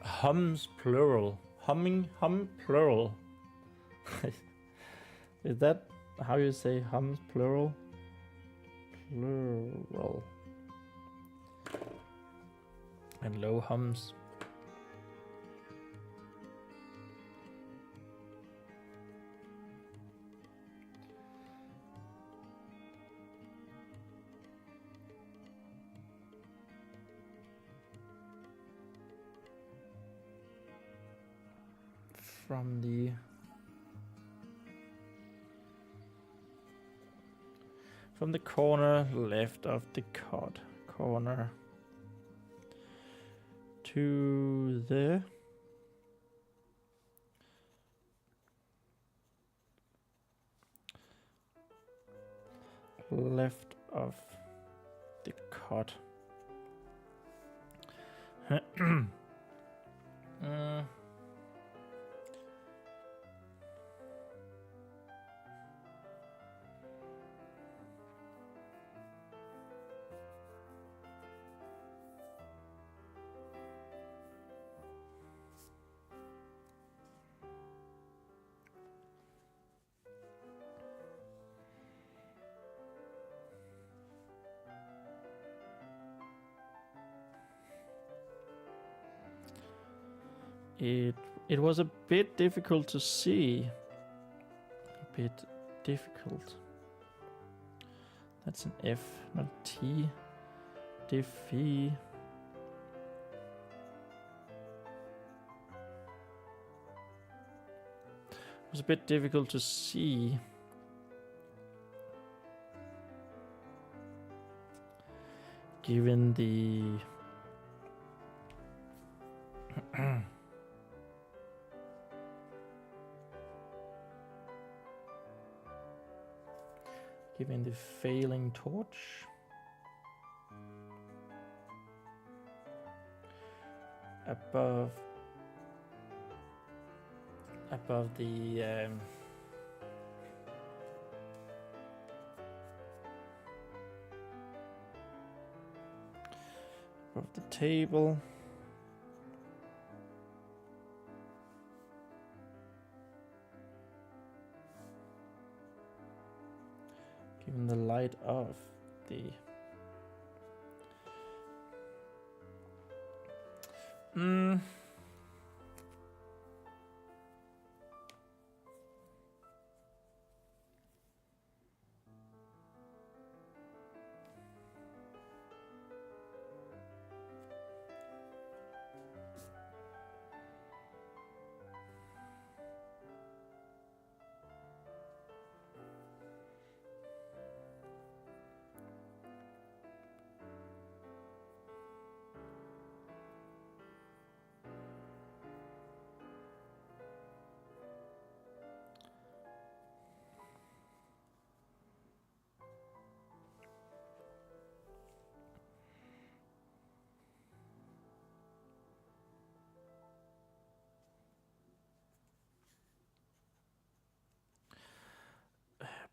Hums plural. Humming, hum plural. Is that how you say hums plural? Plural. And low hums. From the corner left of the cot, corner to the left of the cot. It was a bit difficult to see. A bit difficult. That's an F, not a T. Diffy. It was a bit difficult to see. Given the given the failing torch. above the above the table. Given the light of the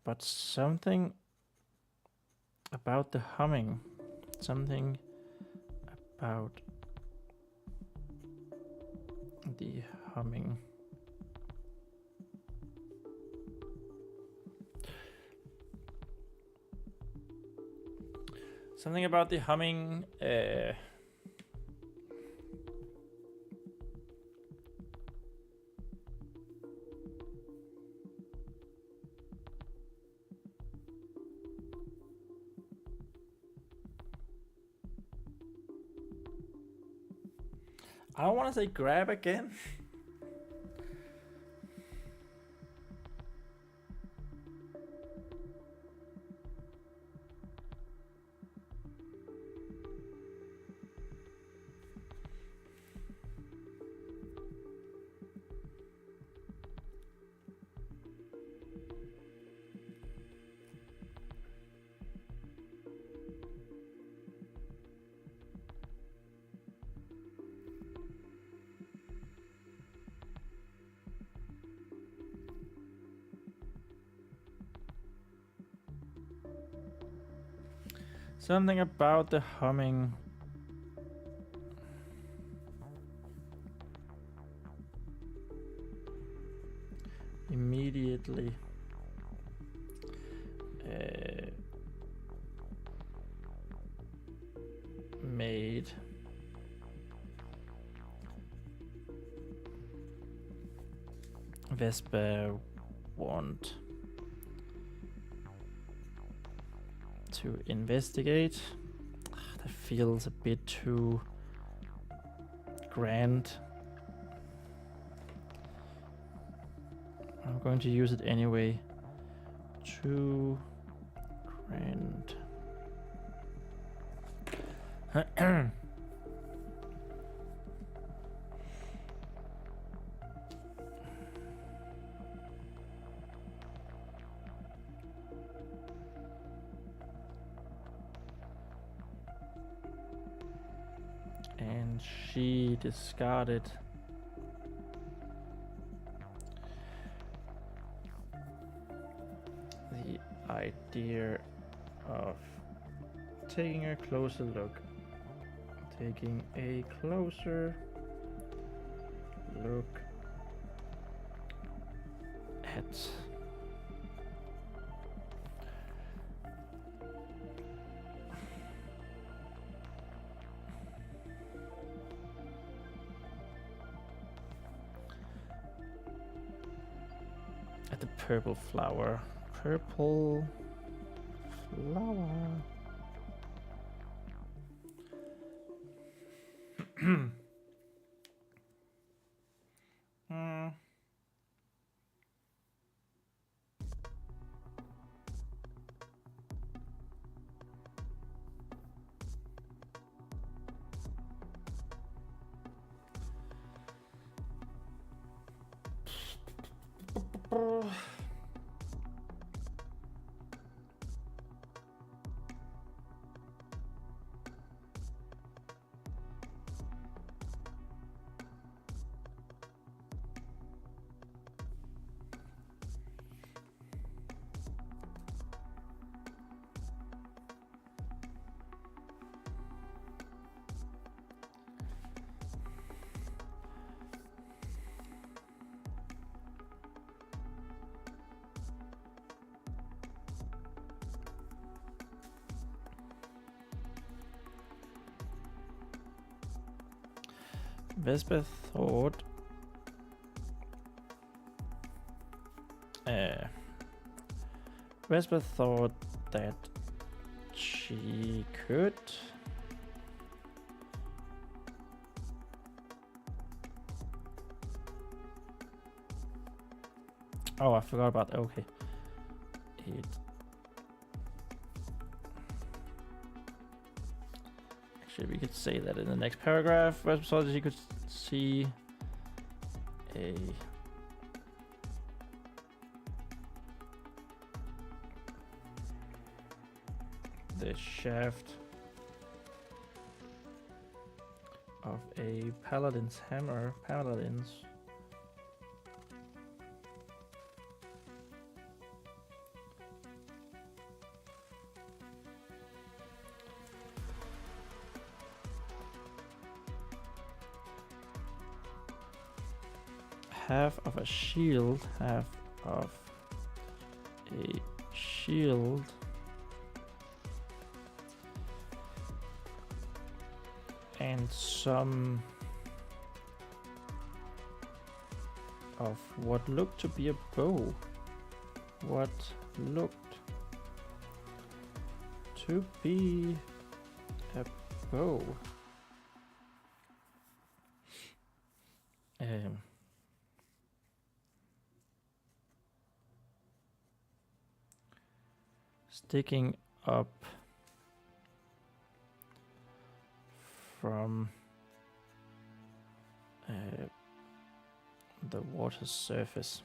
but something about the humming, something about the humming. Something about the humming. I don't want to say grab again. Something about the humming. Immediately made Vespa want to investigate. That feels a bit too grand. I'm going to use it anyway. Too grand. And she discarded the idea of taking a closer look. Taking a closer look at the purple flower. Purple flower. Vespa thought Vespa thought that she could oh, I forgot about that. Okay. Actually, we could say that in the next paragraph. Vespa thought that she could see the shaft of a paladin's hammer. Paladins half of a shield, half of a shield and some of what looked to be a bow. What looked to be a bow. Sticking up from the water's surface.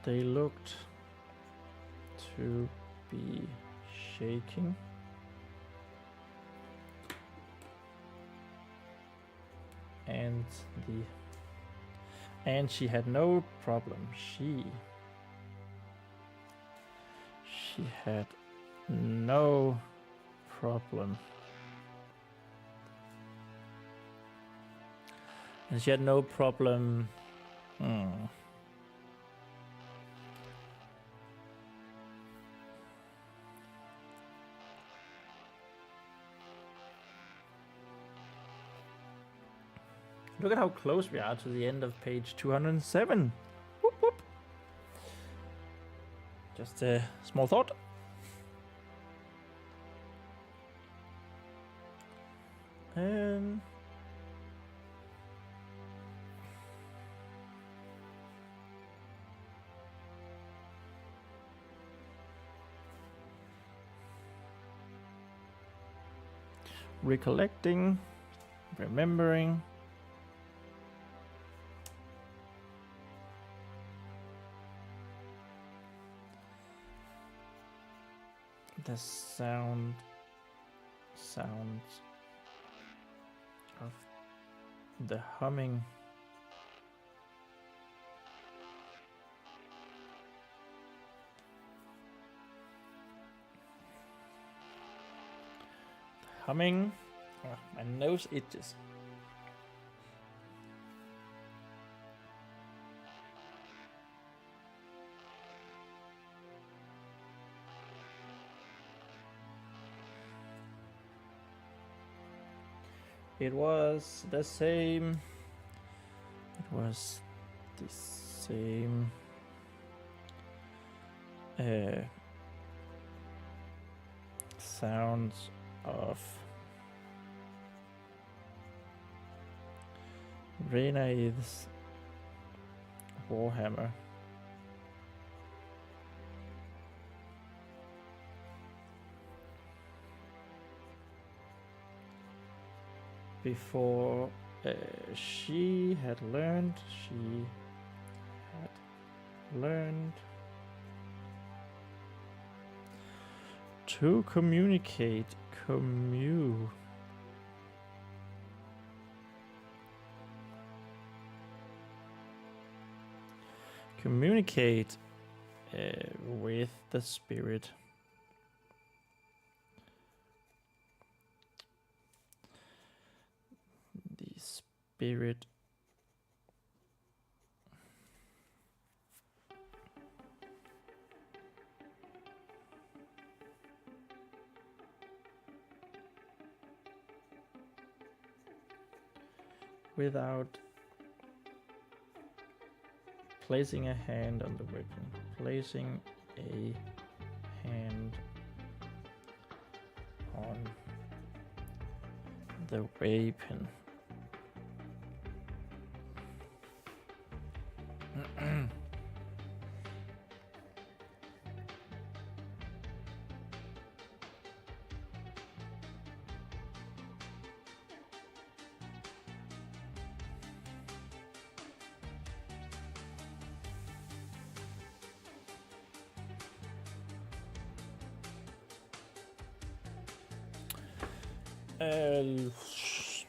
They looked to be shaking. And she had no problem. She had no problem. And she had no problem. Look at how close we are to the end of page 207. Whoop, whoop. Just a small thought. Recollecting, remembering. The sounds of the humming oh, my nose itches. It was the same. Sounds of Renaid's warhammer. Before she had learned to communicate, communicate with the spirit. The spirit without placing a hand on the weapon. Placing a hand on the weapon.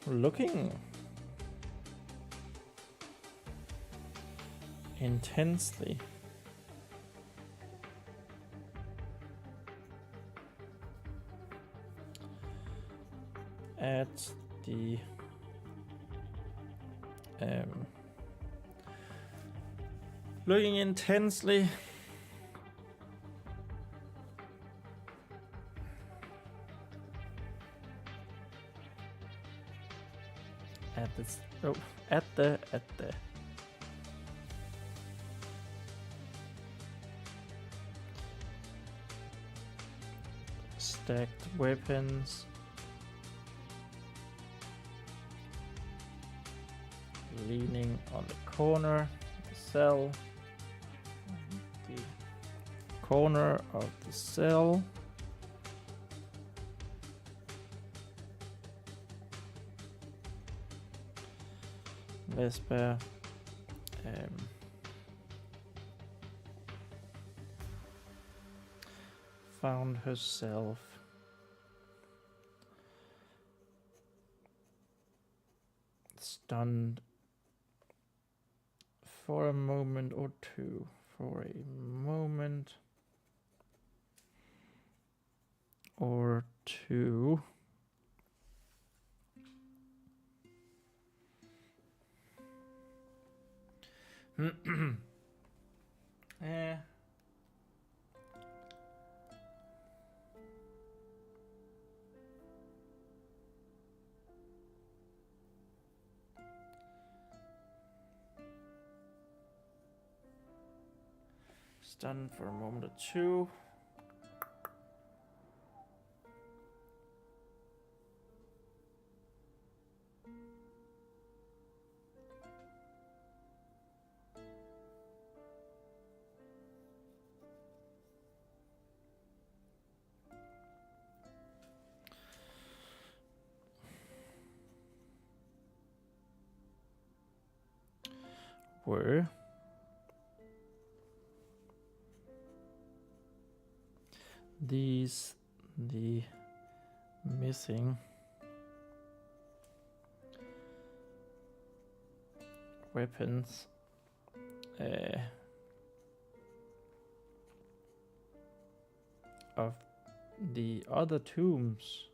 Looking intensely at the looking intensely at this at the stacked weapons, leaning on the corner, the cell, the corner of the cell. Vespa found herself stunned for a moment or two. For a moment or two. Stunned for a moment or two. Were these the missing weapons of the other tombs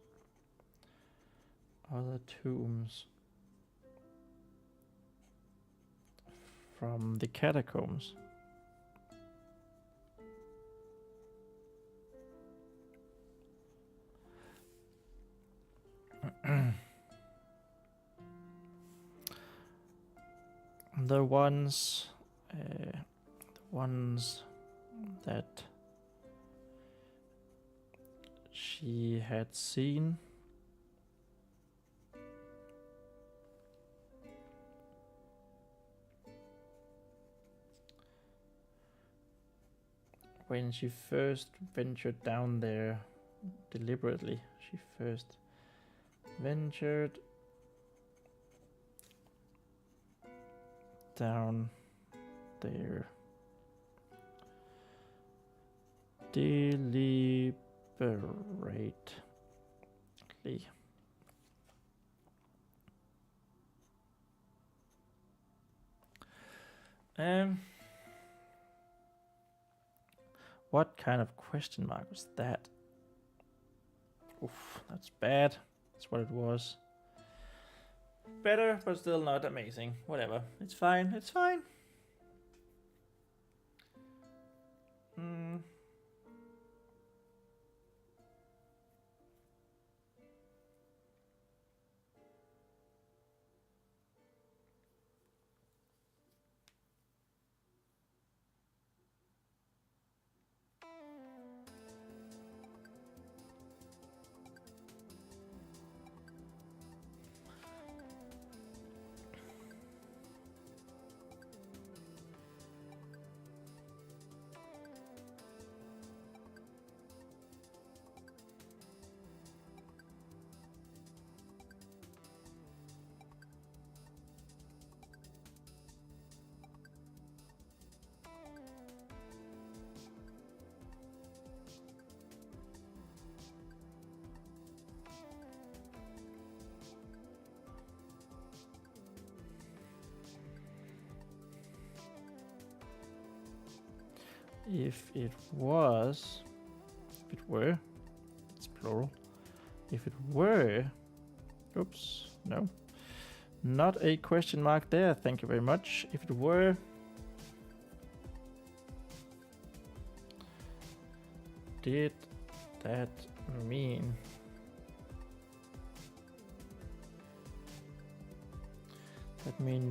from the catacombs? The ones that she had seen when she first ventured down there deliberately. She first ventured down there deliberately. What kind of question mark was that? Oof, that's bad. That's what it was. Better, but still not amazing. Whatever. It's fine. It's fine. If it were, it's plural. If it were, oops, no, not a question mark there. Thank you very much. If it were, did that mean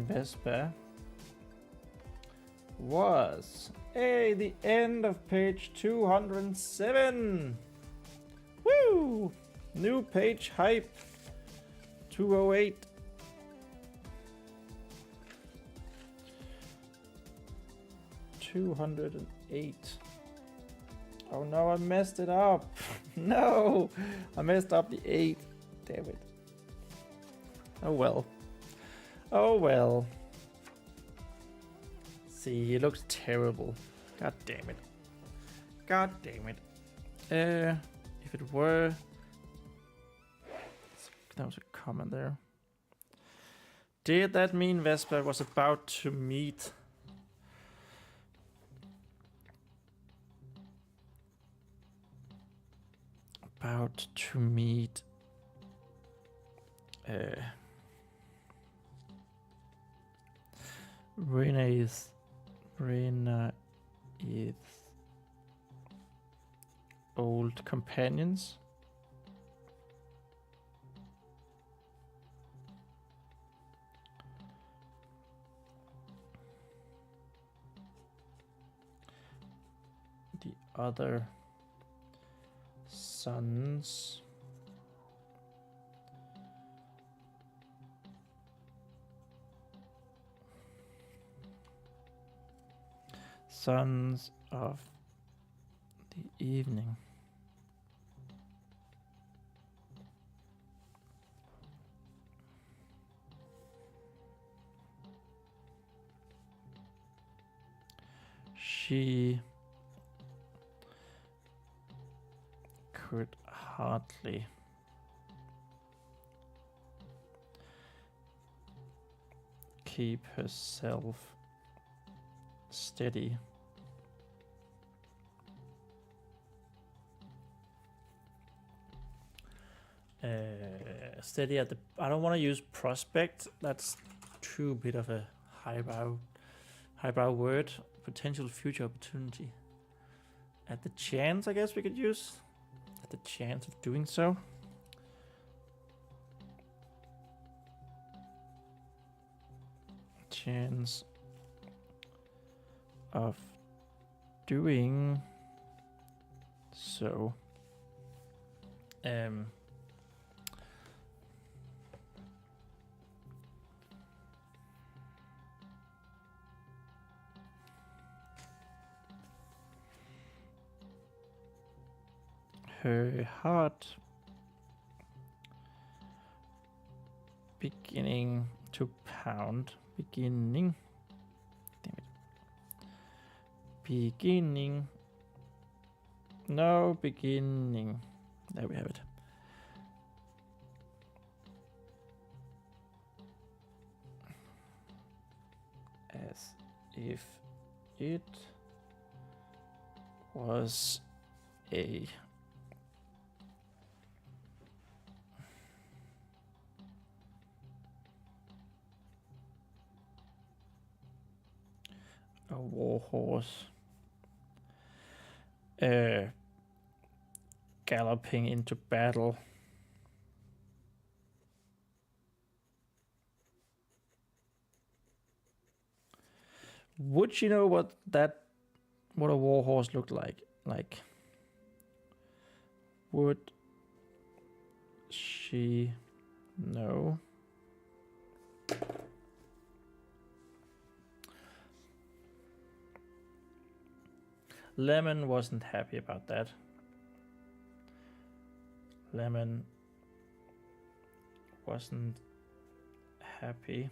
Vespa was the end of page 207. Woo! New page hype. 208. $208. Oh no, I messed it up. No, I messed up the 8. Damn it. Oh well. Oh well. See, it looks terrible. God damn it. God damn it. If it were... That was a comment there. Did that mean Vespa was about to meet... Rena's old companions? The other sons of the evening. She could hardly keep herself steady. Steady at the... I don't want to use prospect. That's too bit of a highbrow word. Potential future opportunity. At the chance, I guess we could use. At the chance of doing so. Chance of doing so. Her heart beginning to pound. Beginning. Damn it. Beginning. No, beginning. There we have it. As if it was a warhorse galloping into battle. Would you know what a warhorse looked like? Like, would she know? Lemon wasn't happy about that. Lemon wasn't happy.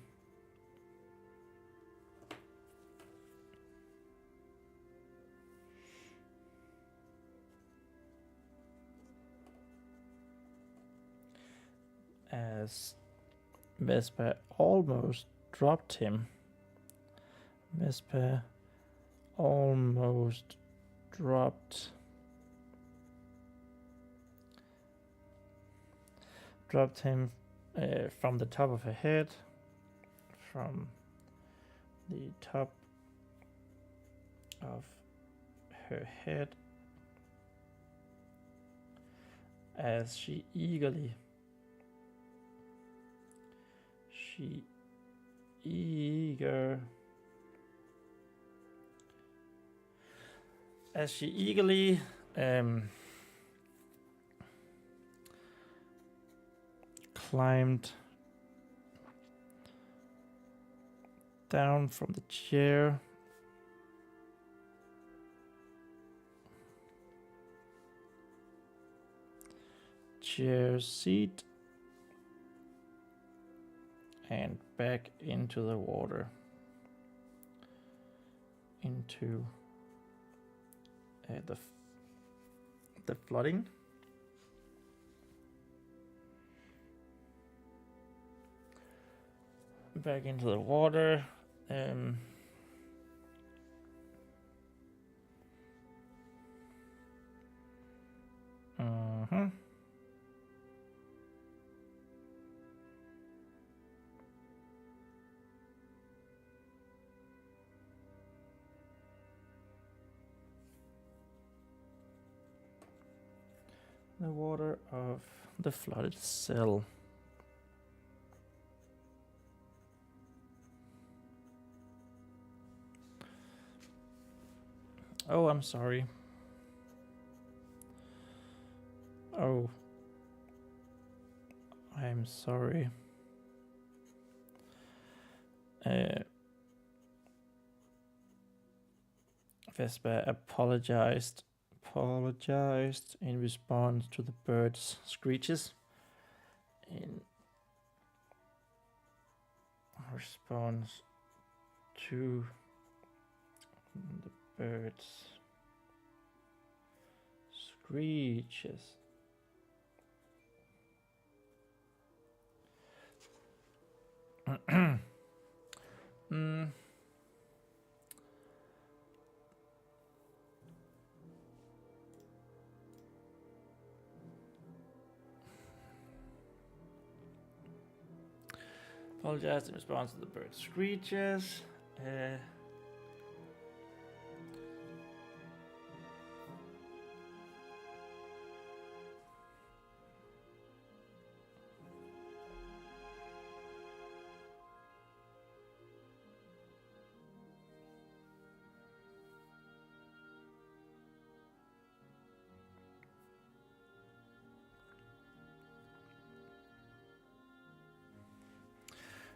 As Vespa almost dropped him. Vespa almost dropped him from the top of her head, from the top of her head, as she eagerly climbed down from the chair seat and back into the water, into the flooding. Back into the water. The water of the flooded cell. Oh, I'm sorry. Oh, I'm sorry. Vespa apologized in response to the bird's screeches. In response to the bird's screeches. Apologized in response to the bird's screeches.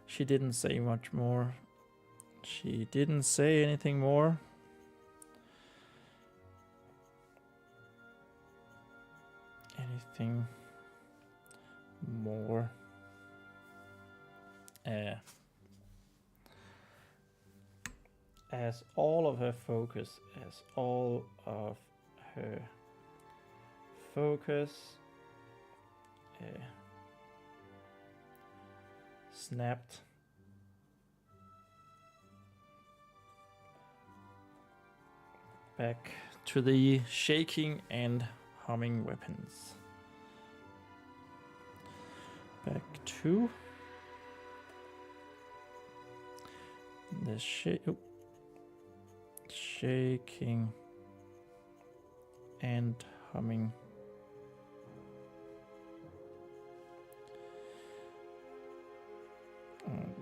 She didn't say much more. She didn't say anything more. Anything more. As all of her focus snapped back to the shaking and humming weapons. Back to the shaking and humming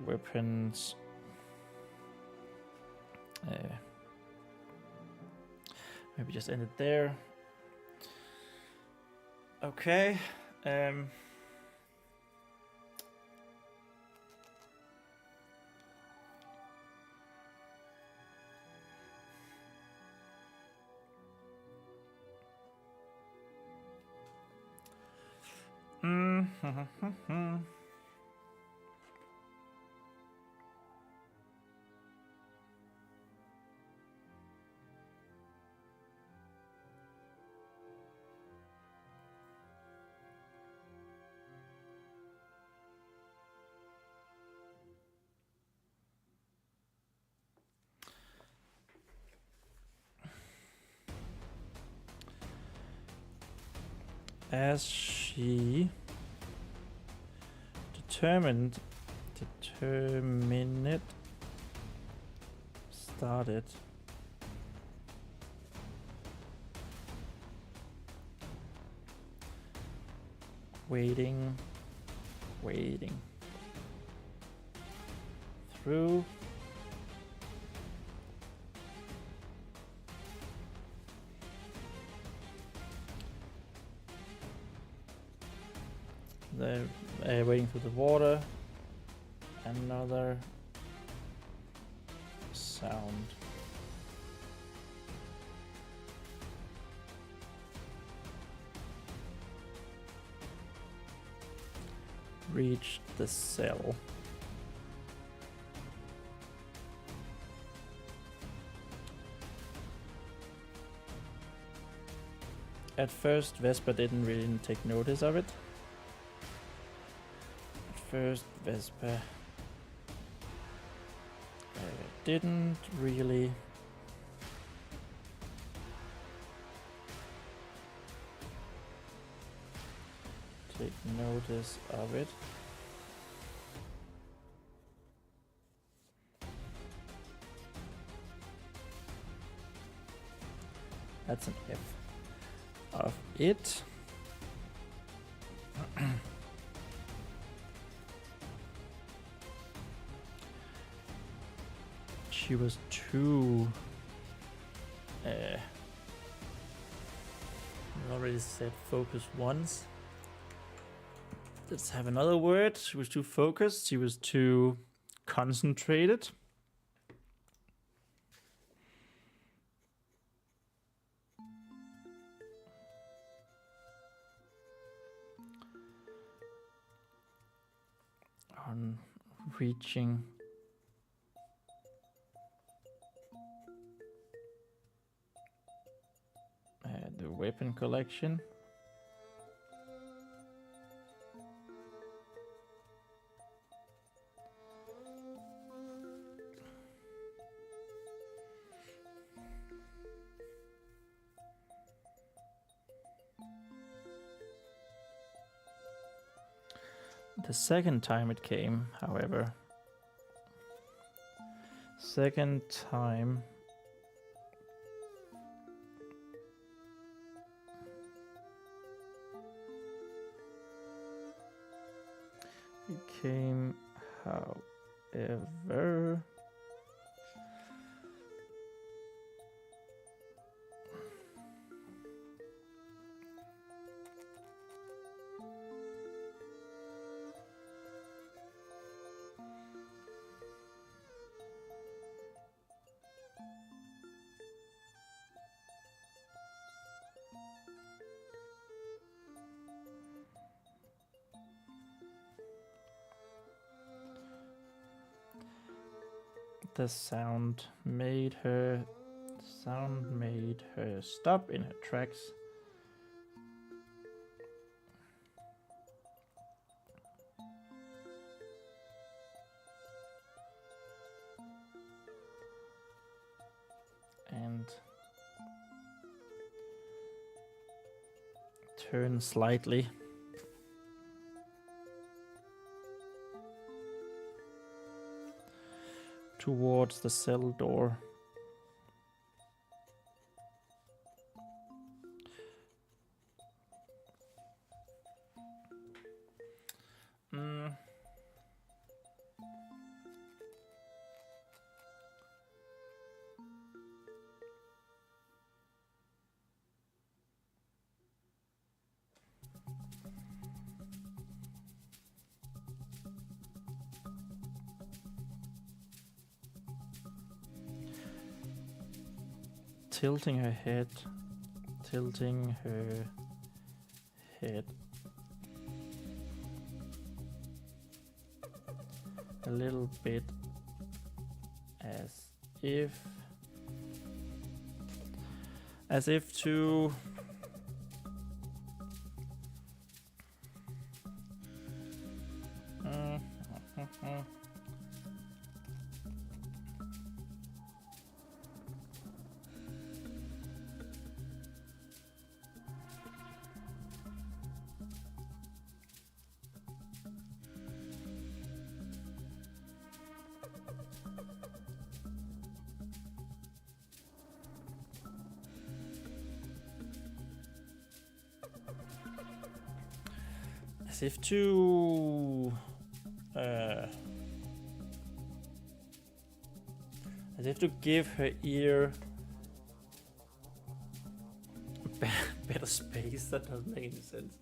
weapons. Maybe just end it there. Okay. As she determined started waiting through the wading through the water. Another sound. Reached the cell. At first, Vespa didn't really take notice of it. At first, Vespa didn't really take notice of it. That's an F of it. She was too I already said focus once. Let's have another word. She was too focused. She was too concentrated. On reaching the weapon collection. The second time it came, however, second time it came, however, the sound made her stop in her tracks. And turn slightly. Towards the cell door. Tilting her head. Tilting her head. A little bit as if to as if to give her ear better space. That doesn't make any sense.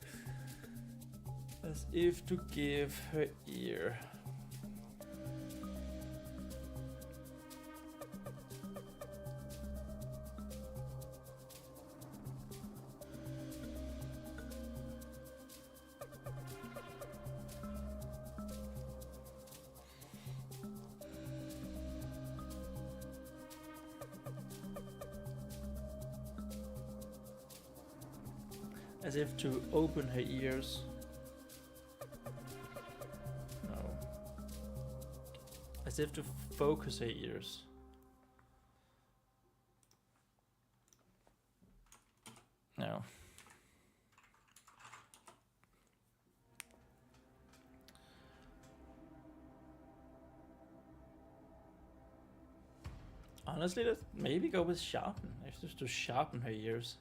As if to give her ear as if to open her ears. No. As if to focus her ears. No. Honestly, let's maybe go with sharpen. It's just to sharpen her ears.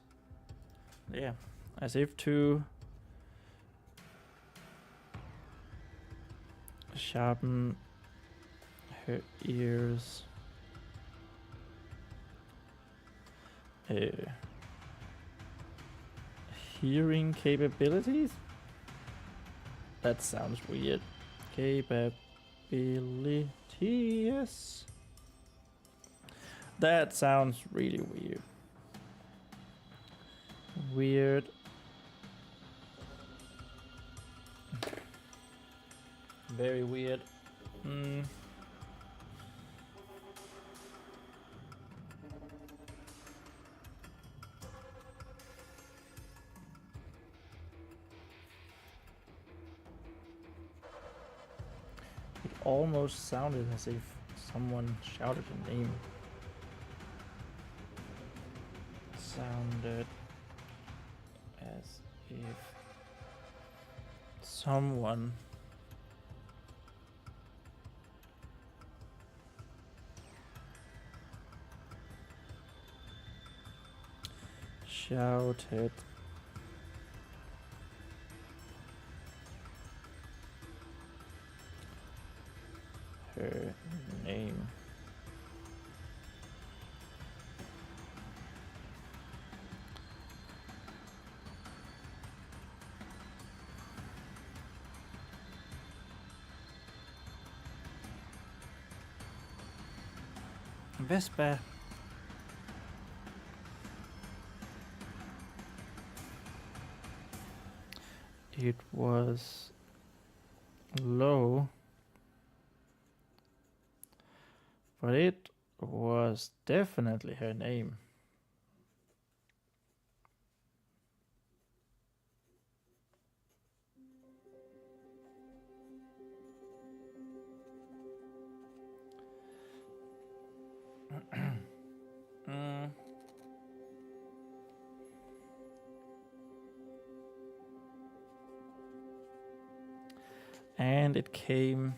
Yeah. As if to sharpen her ears. Hearing capabilities? That sounds weird. Capabilities. That sounds really weird. Weird. Very weird. It almost sounded as if someone shouted a name. Sounded as if someone shouted her name. Vespa. It was low, but it was definitely her name. And it came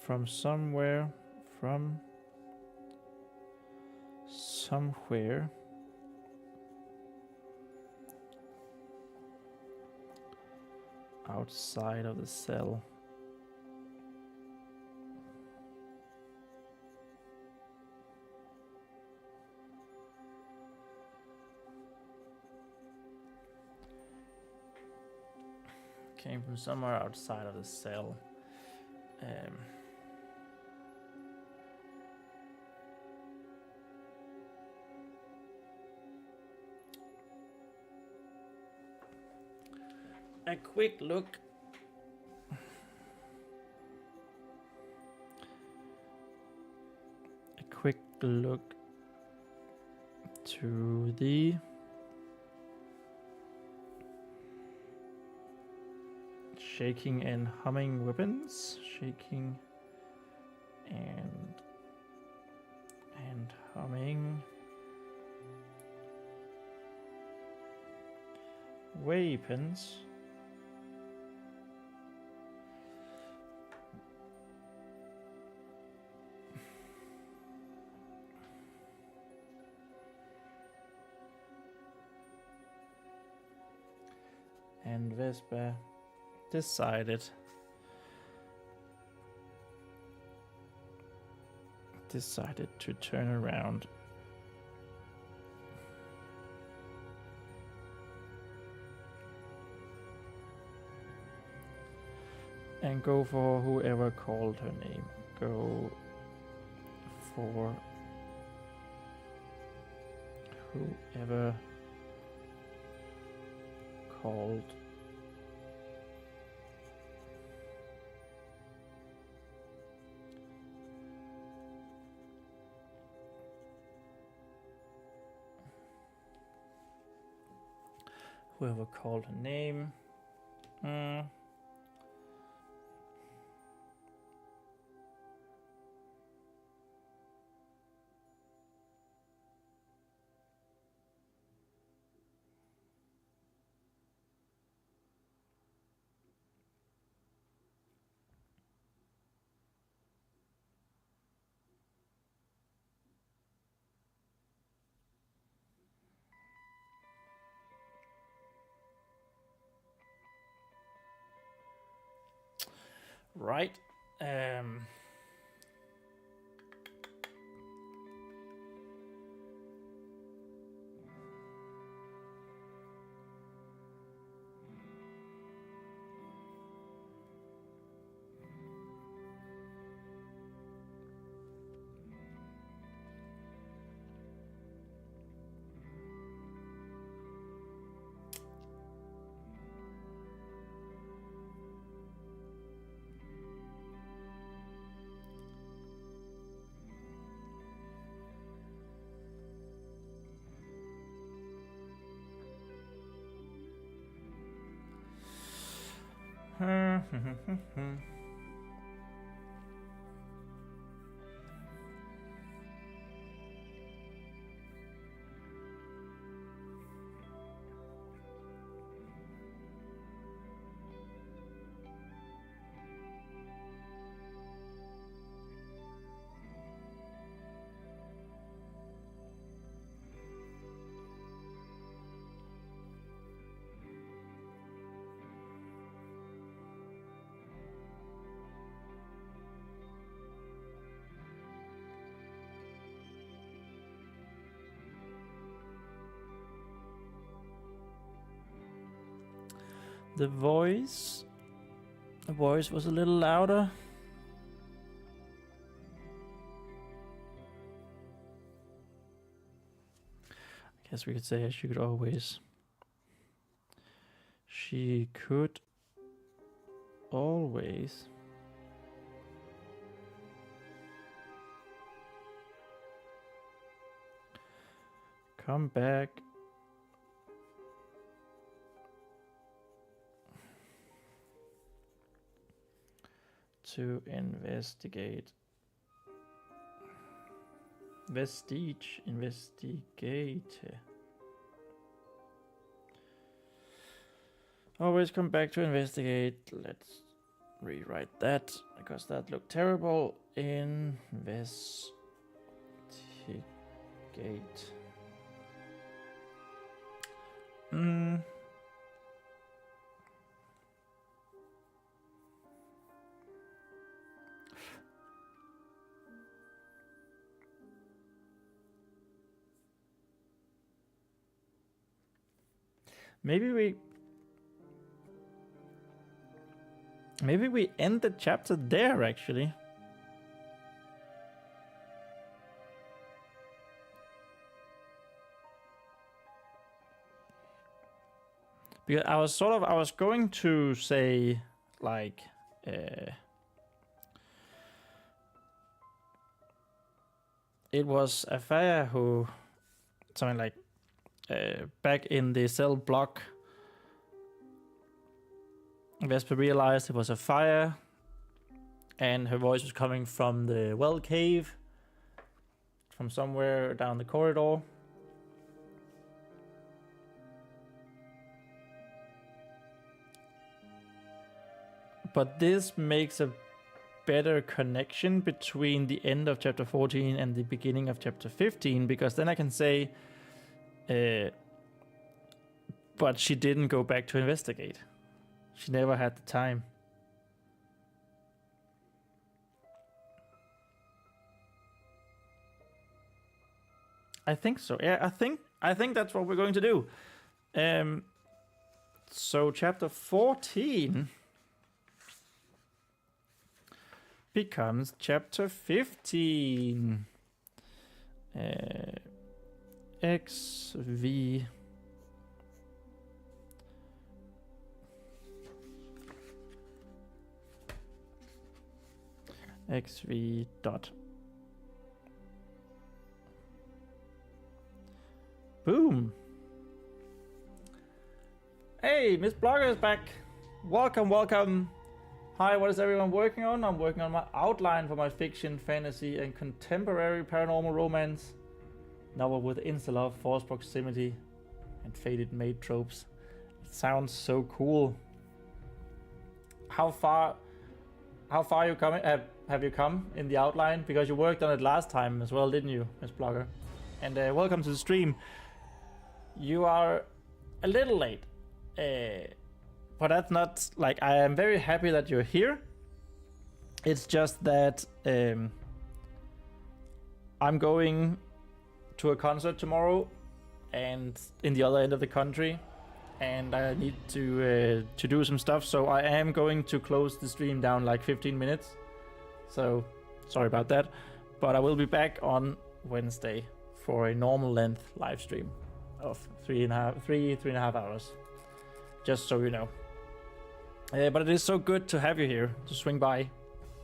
from somewhere, somewhere outside of the cell. Came from somewhere outside of the cell. A quick look. To the shaking and humming weapons. Shaking and humming weapons. And Vespa decided to turn around and go for whoever called her name. Go for whoever called her name. Right. The voice was a little louder. I guess we could say she could always come back to investigate. Investigate. Always come back to investigate. Let's rewrite that because that looked terrible. Investigate. Maybe we end the chapter there, actually. Because I was going to say, like, it was Afaya who, something like, back in the cell block, Vespa realized it was a fire, and her voice was coming from the well cave, from somewhere down the corridor. But this makes a better connection between the end of chapter 14 and the beginning of chapter 15, because then I can say, but she didn't go back to investigate. She never had the time. I think so. Yeah, I think that's what we're going to do. So chapter 14 becomes chapter 15. XV dot. Boom. Hey, Miss Blogger is back. Welcome. Hi, what is everyone working on? I'm working on my outline for my fiction, fantasy, and contemporary paranormal romance novel with insta-love, forced proximity, and faded mate tropes. It sounds so cool. How far you coming? Have you come in the outline? Because you worked on it last time as well, didn't you, Miss Blogger? And welcome to the stream. You are a little late, but that's not like, I am very happy that you're here. It's just that I'm going to a concert tomorrow, and in the other end of the country, and I need to do some stuff, so I am going to close the stream down like 15 minutes. So sorry about that, but I will be back on Wednesday for a normal length live stream of 3.5 hours, just so you know. But it is so good to have you here, to swing by.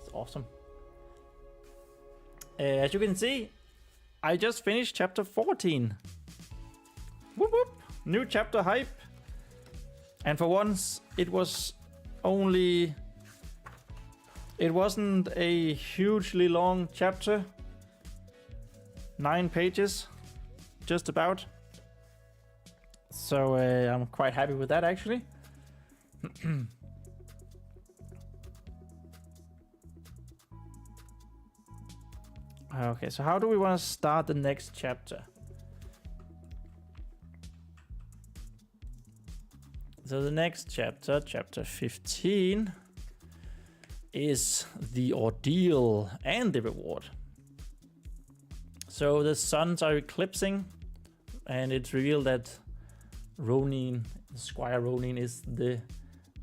It's awesome. As you can see, I just finished chapter 14. Whoop whoop! New chapter hype. And for once, it wasn't a hugely long chapter. 9 pages, just about. So I'm quite happy with that, actually. Okay, so how do we want to start the next chapter? So the next chapter, chapter 15, is the ordeal and the reward. So the suns are eclipsing, and it's revealed that Ronin, Squire Ronin, is the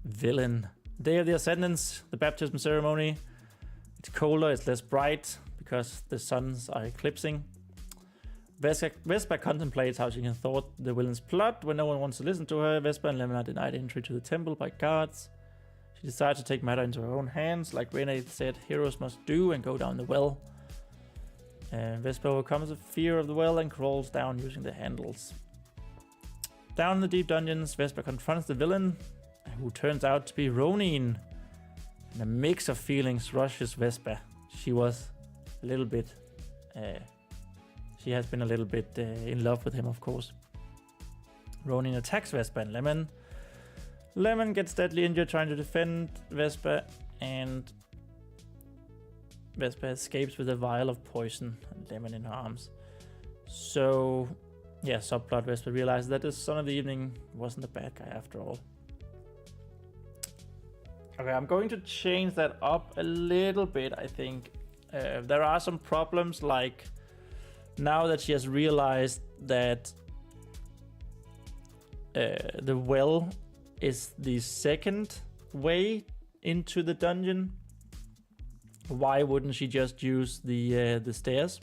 villain. Day of the Ascendance, the baptism ceremony. It's colder, it's less bright, because the suns are eclipsing. Vespa contemplates how she can thwart the villain's plot. When no one wants to listen to her, Vespa and Lemon are denied entry to the temple by guards. She decides to take matter into her own hands, like Renee said heroes must do, and go down the well. Vespa overcomes the fear of the well and crawls down using the handles. Down in the deep dungeons, Vespa confronts the villain, who turns out to be Ronin. And a mix of feelings rushes Vespa. She was a little bit... she has been a little bit in love with him, of course. Ronin attacks Vespa and Lemon. Lemon gets deadly injured trying to defend Vespa, and Vespa escapes with a vial of poison and Lemon in her arms. So, yeah, subplot, Vespa realized that the son of the evening wasn't a bad guy after all. Okay, I'm going to change that up a little bit, I think. There are some problems, like now that she has realized that the well is the second way into the dungeon. Why wouldn't she just use the stairs?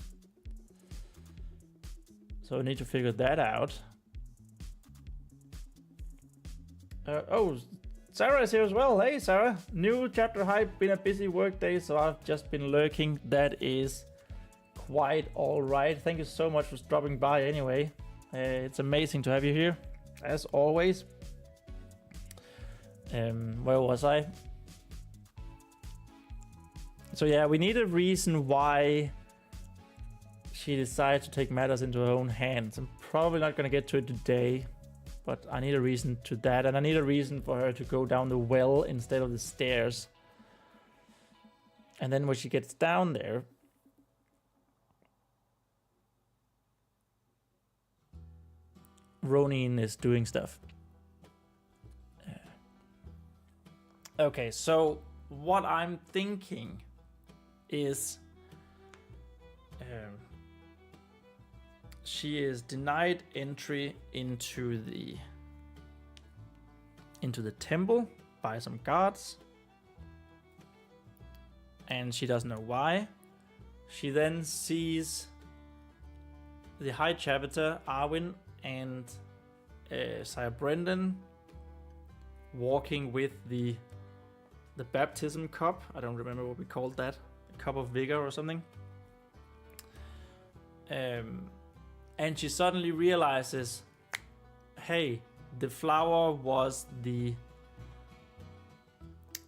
So I need to figure that out. Oh, Sarah is here as well. Hey, Sarah. New chapter hype. Been a busy work day, so I've just been lurking. That is quite all right. Thank you so much for dropping by anyway. It's amazing to have you here, as always. Where was I? So yeah, we need a reason why she decided to take matters into her own hands. I'm probably not going to get to it today, but I need a reason to that, and I need a reason for her to go down the well instead of the stairs. And then when she gets down there, Ronin is doing stuff. Okay, so what I'm thinking is she is denied entry into the temple by some guards, and she doesn't know why. She then sees the High Chapter, Arwen, and Sire Brendan walking with the baptism cup. I don't remember what we called that. A cup of vigor or something. And she suddenly realizes, hey, the flower was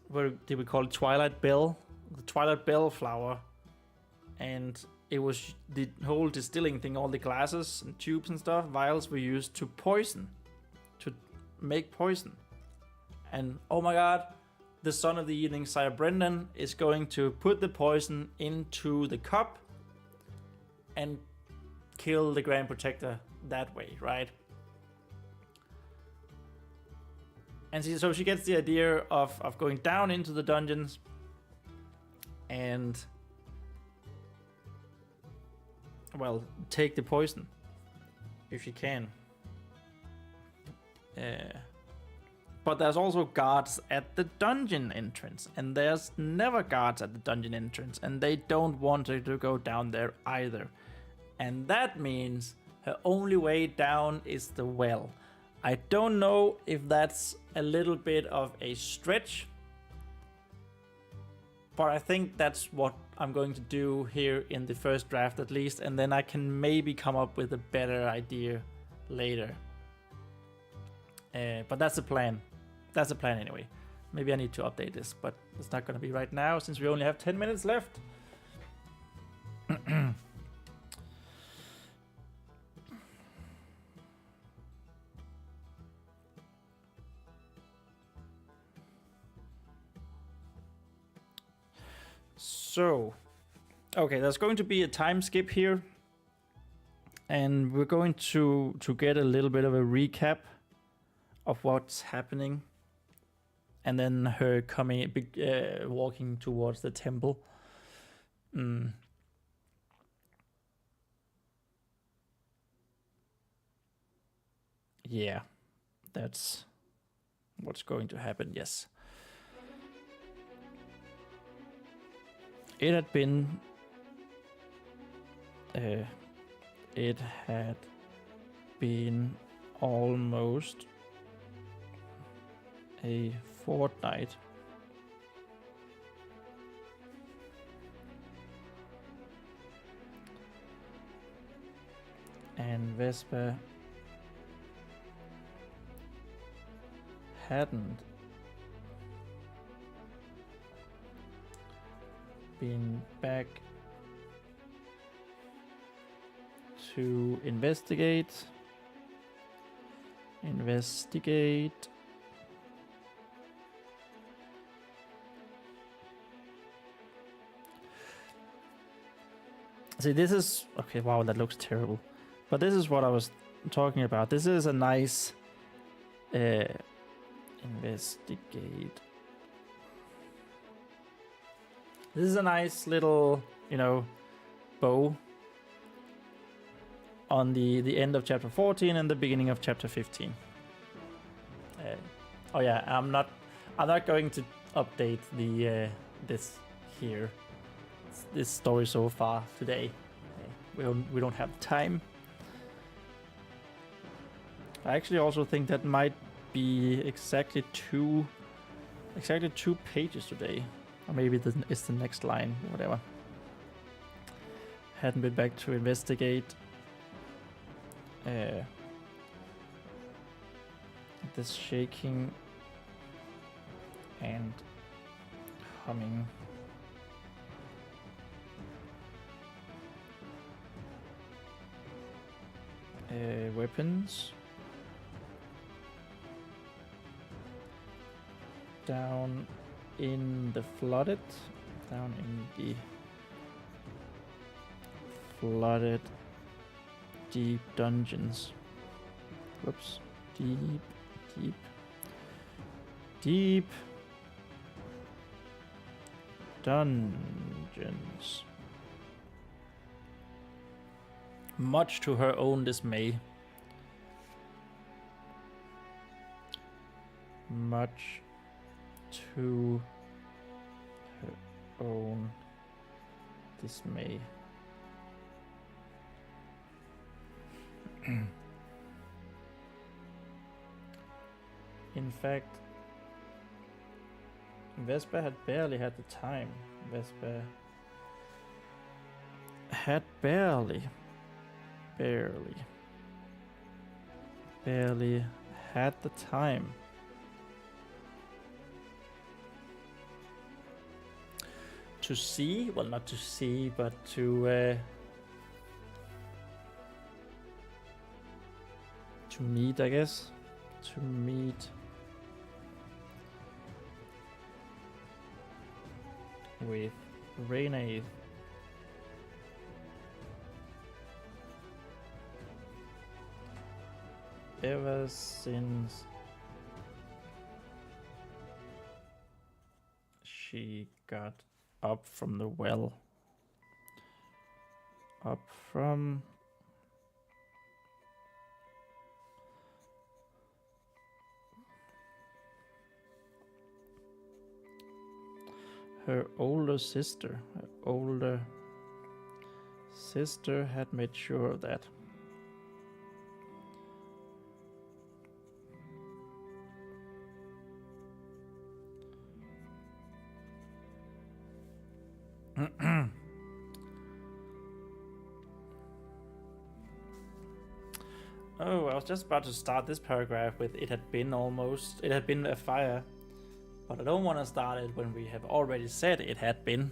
what did we call it? Twilight Bell? The Twilight Bell flower. And it was the whole distilling thing, all the glasses and tubes and stuff, vials were used to make poison. And oh my god, the son of the evening, Sire Brendan, is going to put the poison into the cup and kill the Grand Protector that way, right? And so she gets the idea of going down into the dungeons and, well, take the poison if she can. But there's also guards at the dungeon entrance, and there's never guards at the dungeon entrance, and they don't want her to go down there either. And that means her only way down is the well. I don't know if that's a little bit of a stretch, but I think that's what I'm going to do here in the first draft at least, and then I can maybe come up with a better idea later. But that's the plan. That's the plan anyway. Maybe I need to update this, but it's not going to be right now since we only have 10 minutes left. So, okay, there's going to be a time skip here, and we're going to get a little bit of a recap of what's happening, and then her coming, walking towards the temple. Yeah, that's what's going to happen. Yes. It had been almost a fortnight and Vespa hadn't been back to investigate See, this is... Okay, wow, that looks terrible. But this is what I was talking about. This is a nice... investigate. This is a nice little, you know, bow on the end of chapter 14 and the beginning of chapter 15. Oh yeah, I'm not going to update the this here, this story so far today. We don't have time. I actually also think that might be exactly two pages today, or maybe it's the next line, whatever. Hadn't been back to investigate this shaking and humming. Weapons. Down in the flooded deep dungeons. Whoops. Deep dungeons. Much to her own dismay. Much to her own dismay. In fact, Vespa had barely had the time. Vespa had barely had the time to see, well, not to see, but to meet, I guess, to meet with Renaith. Ever since she got up from the well. Up from her older sister. Her older sister had made sure of that. Oh, I was just about to start this paragraph with it had been a fire, but I don't want to start it when we have already said it had been.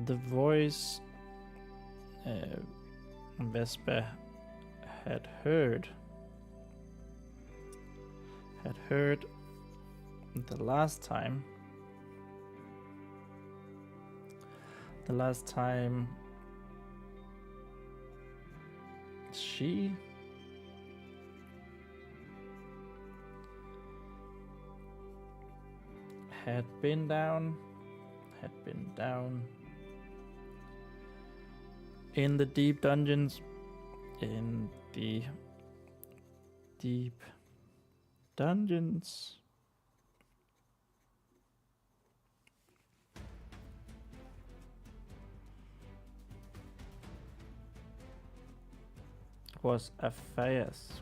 The voice Vespa had heard the last time she had been down in the deep dungeons, in the deep dungeons. Was a fires.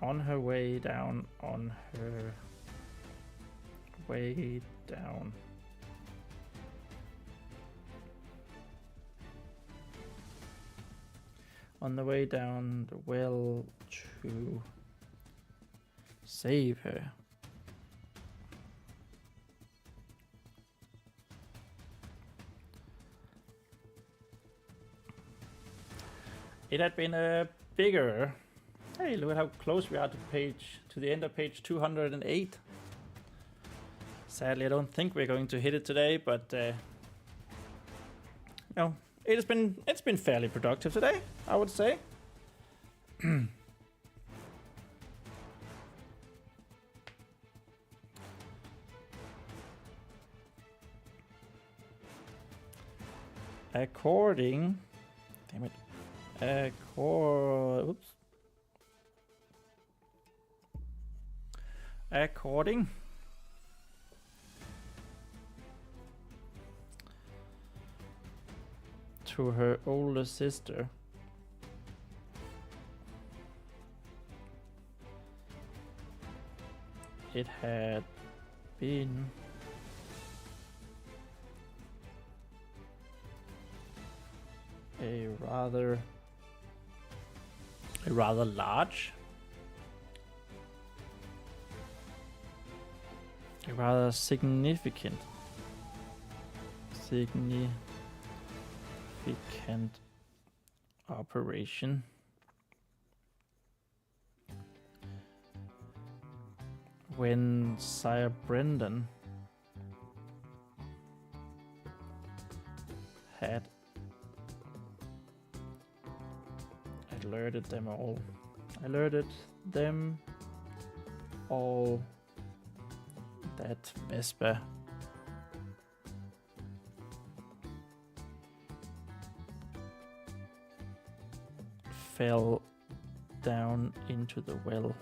On her way down, on the way down the well to save her. It had been a bigger. Hey, look at how close we are to the end of page 208. Sadly, I don't think we're going to hit it today, but no, it's been fairly productive today, I would say. According to her older sister, it had been a rather large, a rather significant operation when Sire Brendan had alerted them all that Vespa fell down into the well,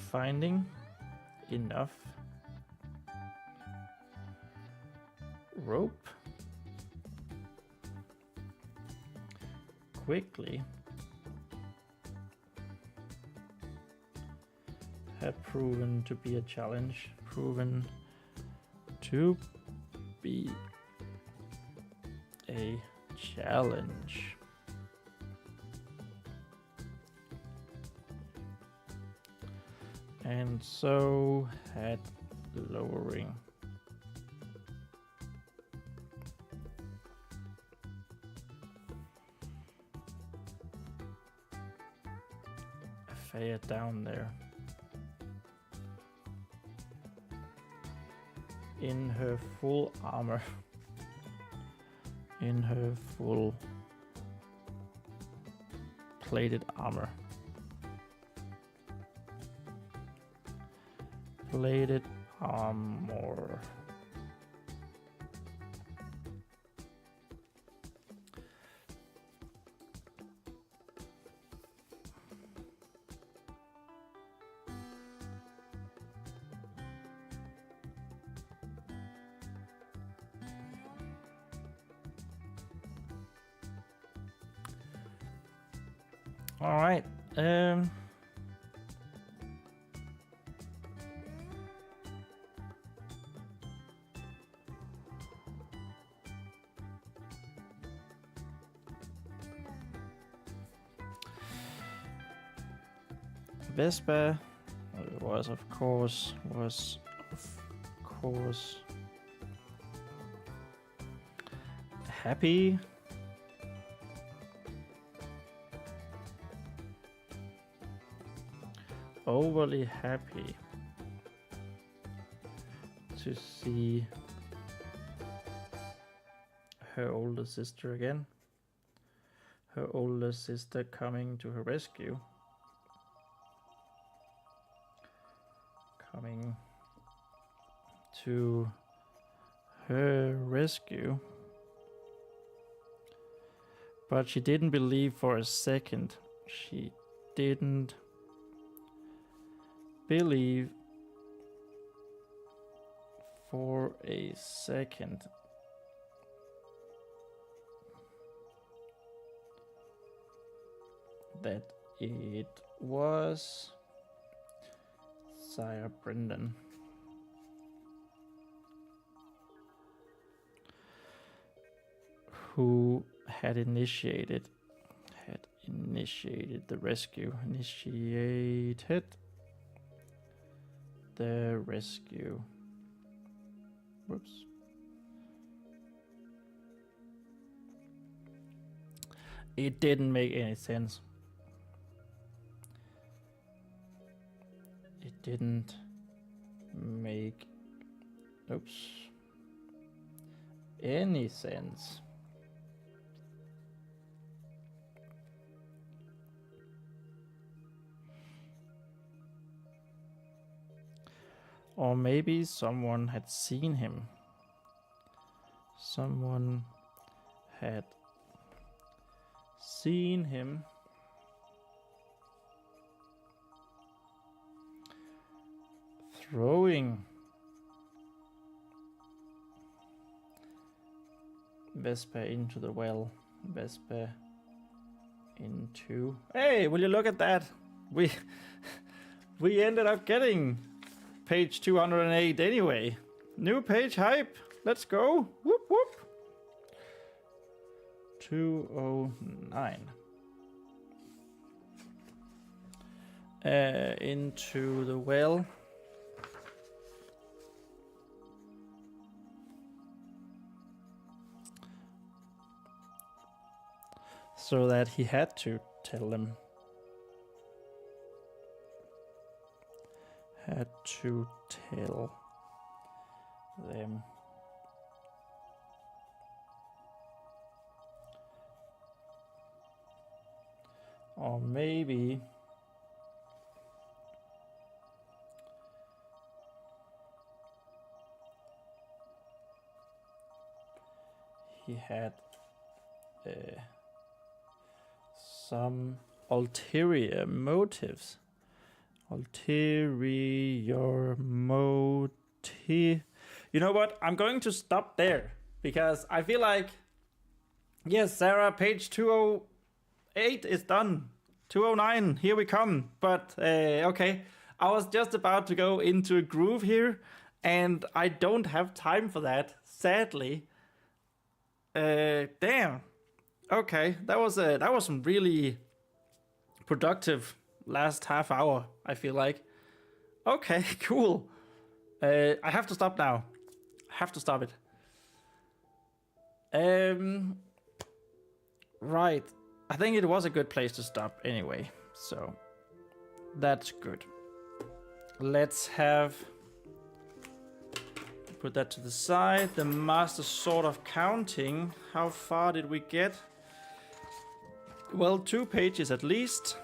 finding enough rope quickly had proven to be a challenge, and so had lowering Faya down there in her full armor, in her full plated armor. Plated armor. All right. Vespa was of course happy overly happy to see her older sister again, her older sister coming to her rescue, but she didn't believe for a second. She didn't believe for a second that it was Sire Brendan who had initiated the rescue. Initiated the rescue. Whoops. It didn't make any sense. It didn't make any sense. Or maybe someone had seen him. Someone had seen him throwing Vespa into the well. Vespa into... Hey, will you look at that? We ended up getting page 208 anyway. New page hype. Let's go. Whoop whoop. 209. Into the well. So that he had to tell them. Had to tell them. Or maybe he had some ulterior motives. Ulterior motive. You know what? I'm going to stop there because I feel like, yes, Sarah, page 208 is done. 209, here we come. But okay, I was just about to go into a groove here, and I don't have time for that, sadly. Damn. Okay, that was some really productive last half hour, I feel like. Okay, cool. I have to stop now. I have to stop it. Right. I think it was a good place to stop anyway. So that's good. Let's put that to the side. The master sword of counting. How far did we get? Well, 2 pages at least.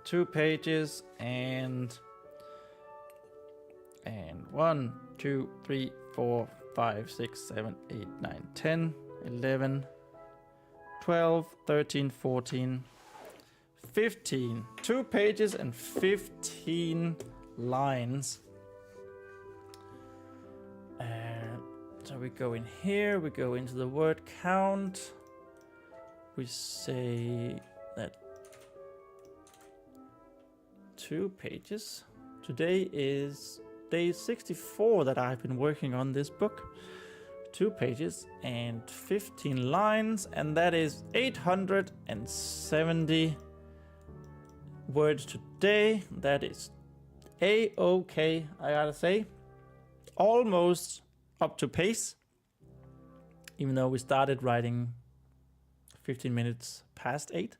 2 pages and 1, 2, 3, 4, 5, 6, 7, 8, 9, 10, 11, 12, 13, 14, 15. 2 pages and 15 lines. So we go in here, we go into the word count. We say that 2 pages. Today is day 64 that I've been working on this book. 2 pages and 15 lines, and that is 870 words today. That is a-okay, I gotta say. Almost up to pace, even though we started writing 15 minutes past 8.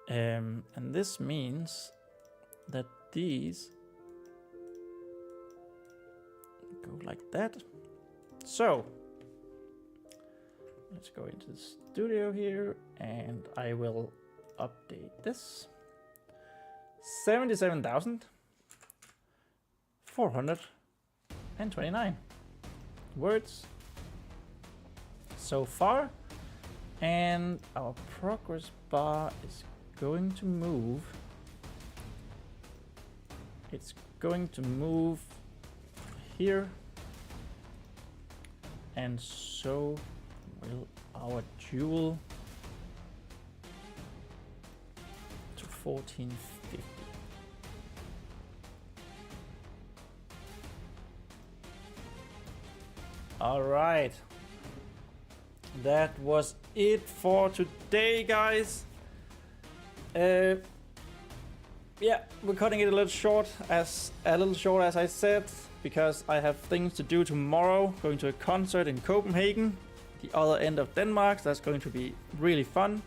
And this means that these go like that. So let's go into the studio here and I will update this. 77,429 words so far, and our progress bar is going to move. It's going to move here, and so will our jewel 1450. All right. That was it for today, guys. Yeah, we're cutting it a little short, as I said, because I have things to do tomorrow. Going to a concert in Copenhagen, the other end of Denmark. That's going to be really fun.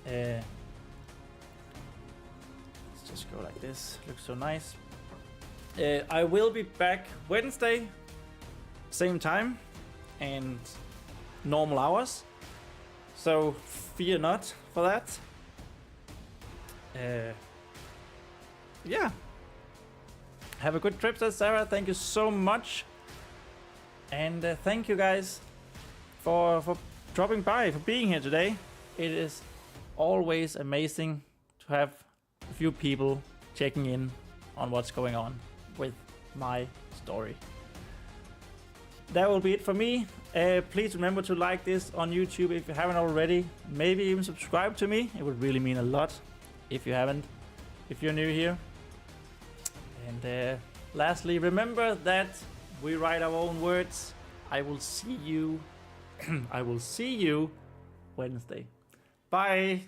Let's just go like this. Looks so nice. I will be back Wednesday, same time and normal hours. So fear not for that. Yeah. Have a good trip, says Sarah. Thank you so much. And thank you guys for dropping by, for being here today. It is always amazing to have a few people checking in on what's going on with my story. That will be it for me. Please remember to like this on YouTube if you haven't already. Maybe even subscribe to me. It would really mean a lot if you haven't, if you're new here. And lastly, remember that we write our own words. I will see you. I will see you Wednesday. Bye.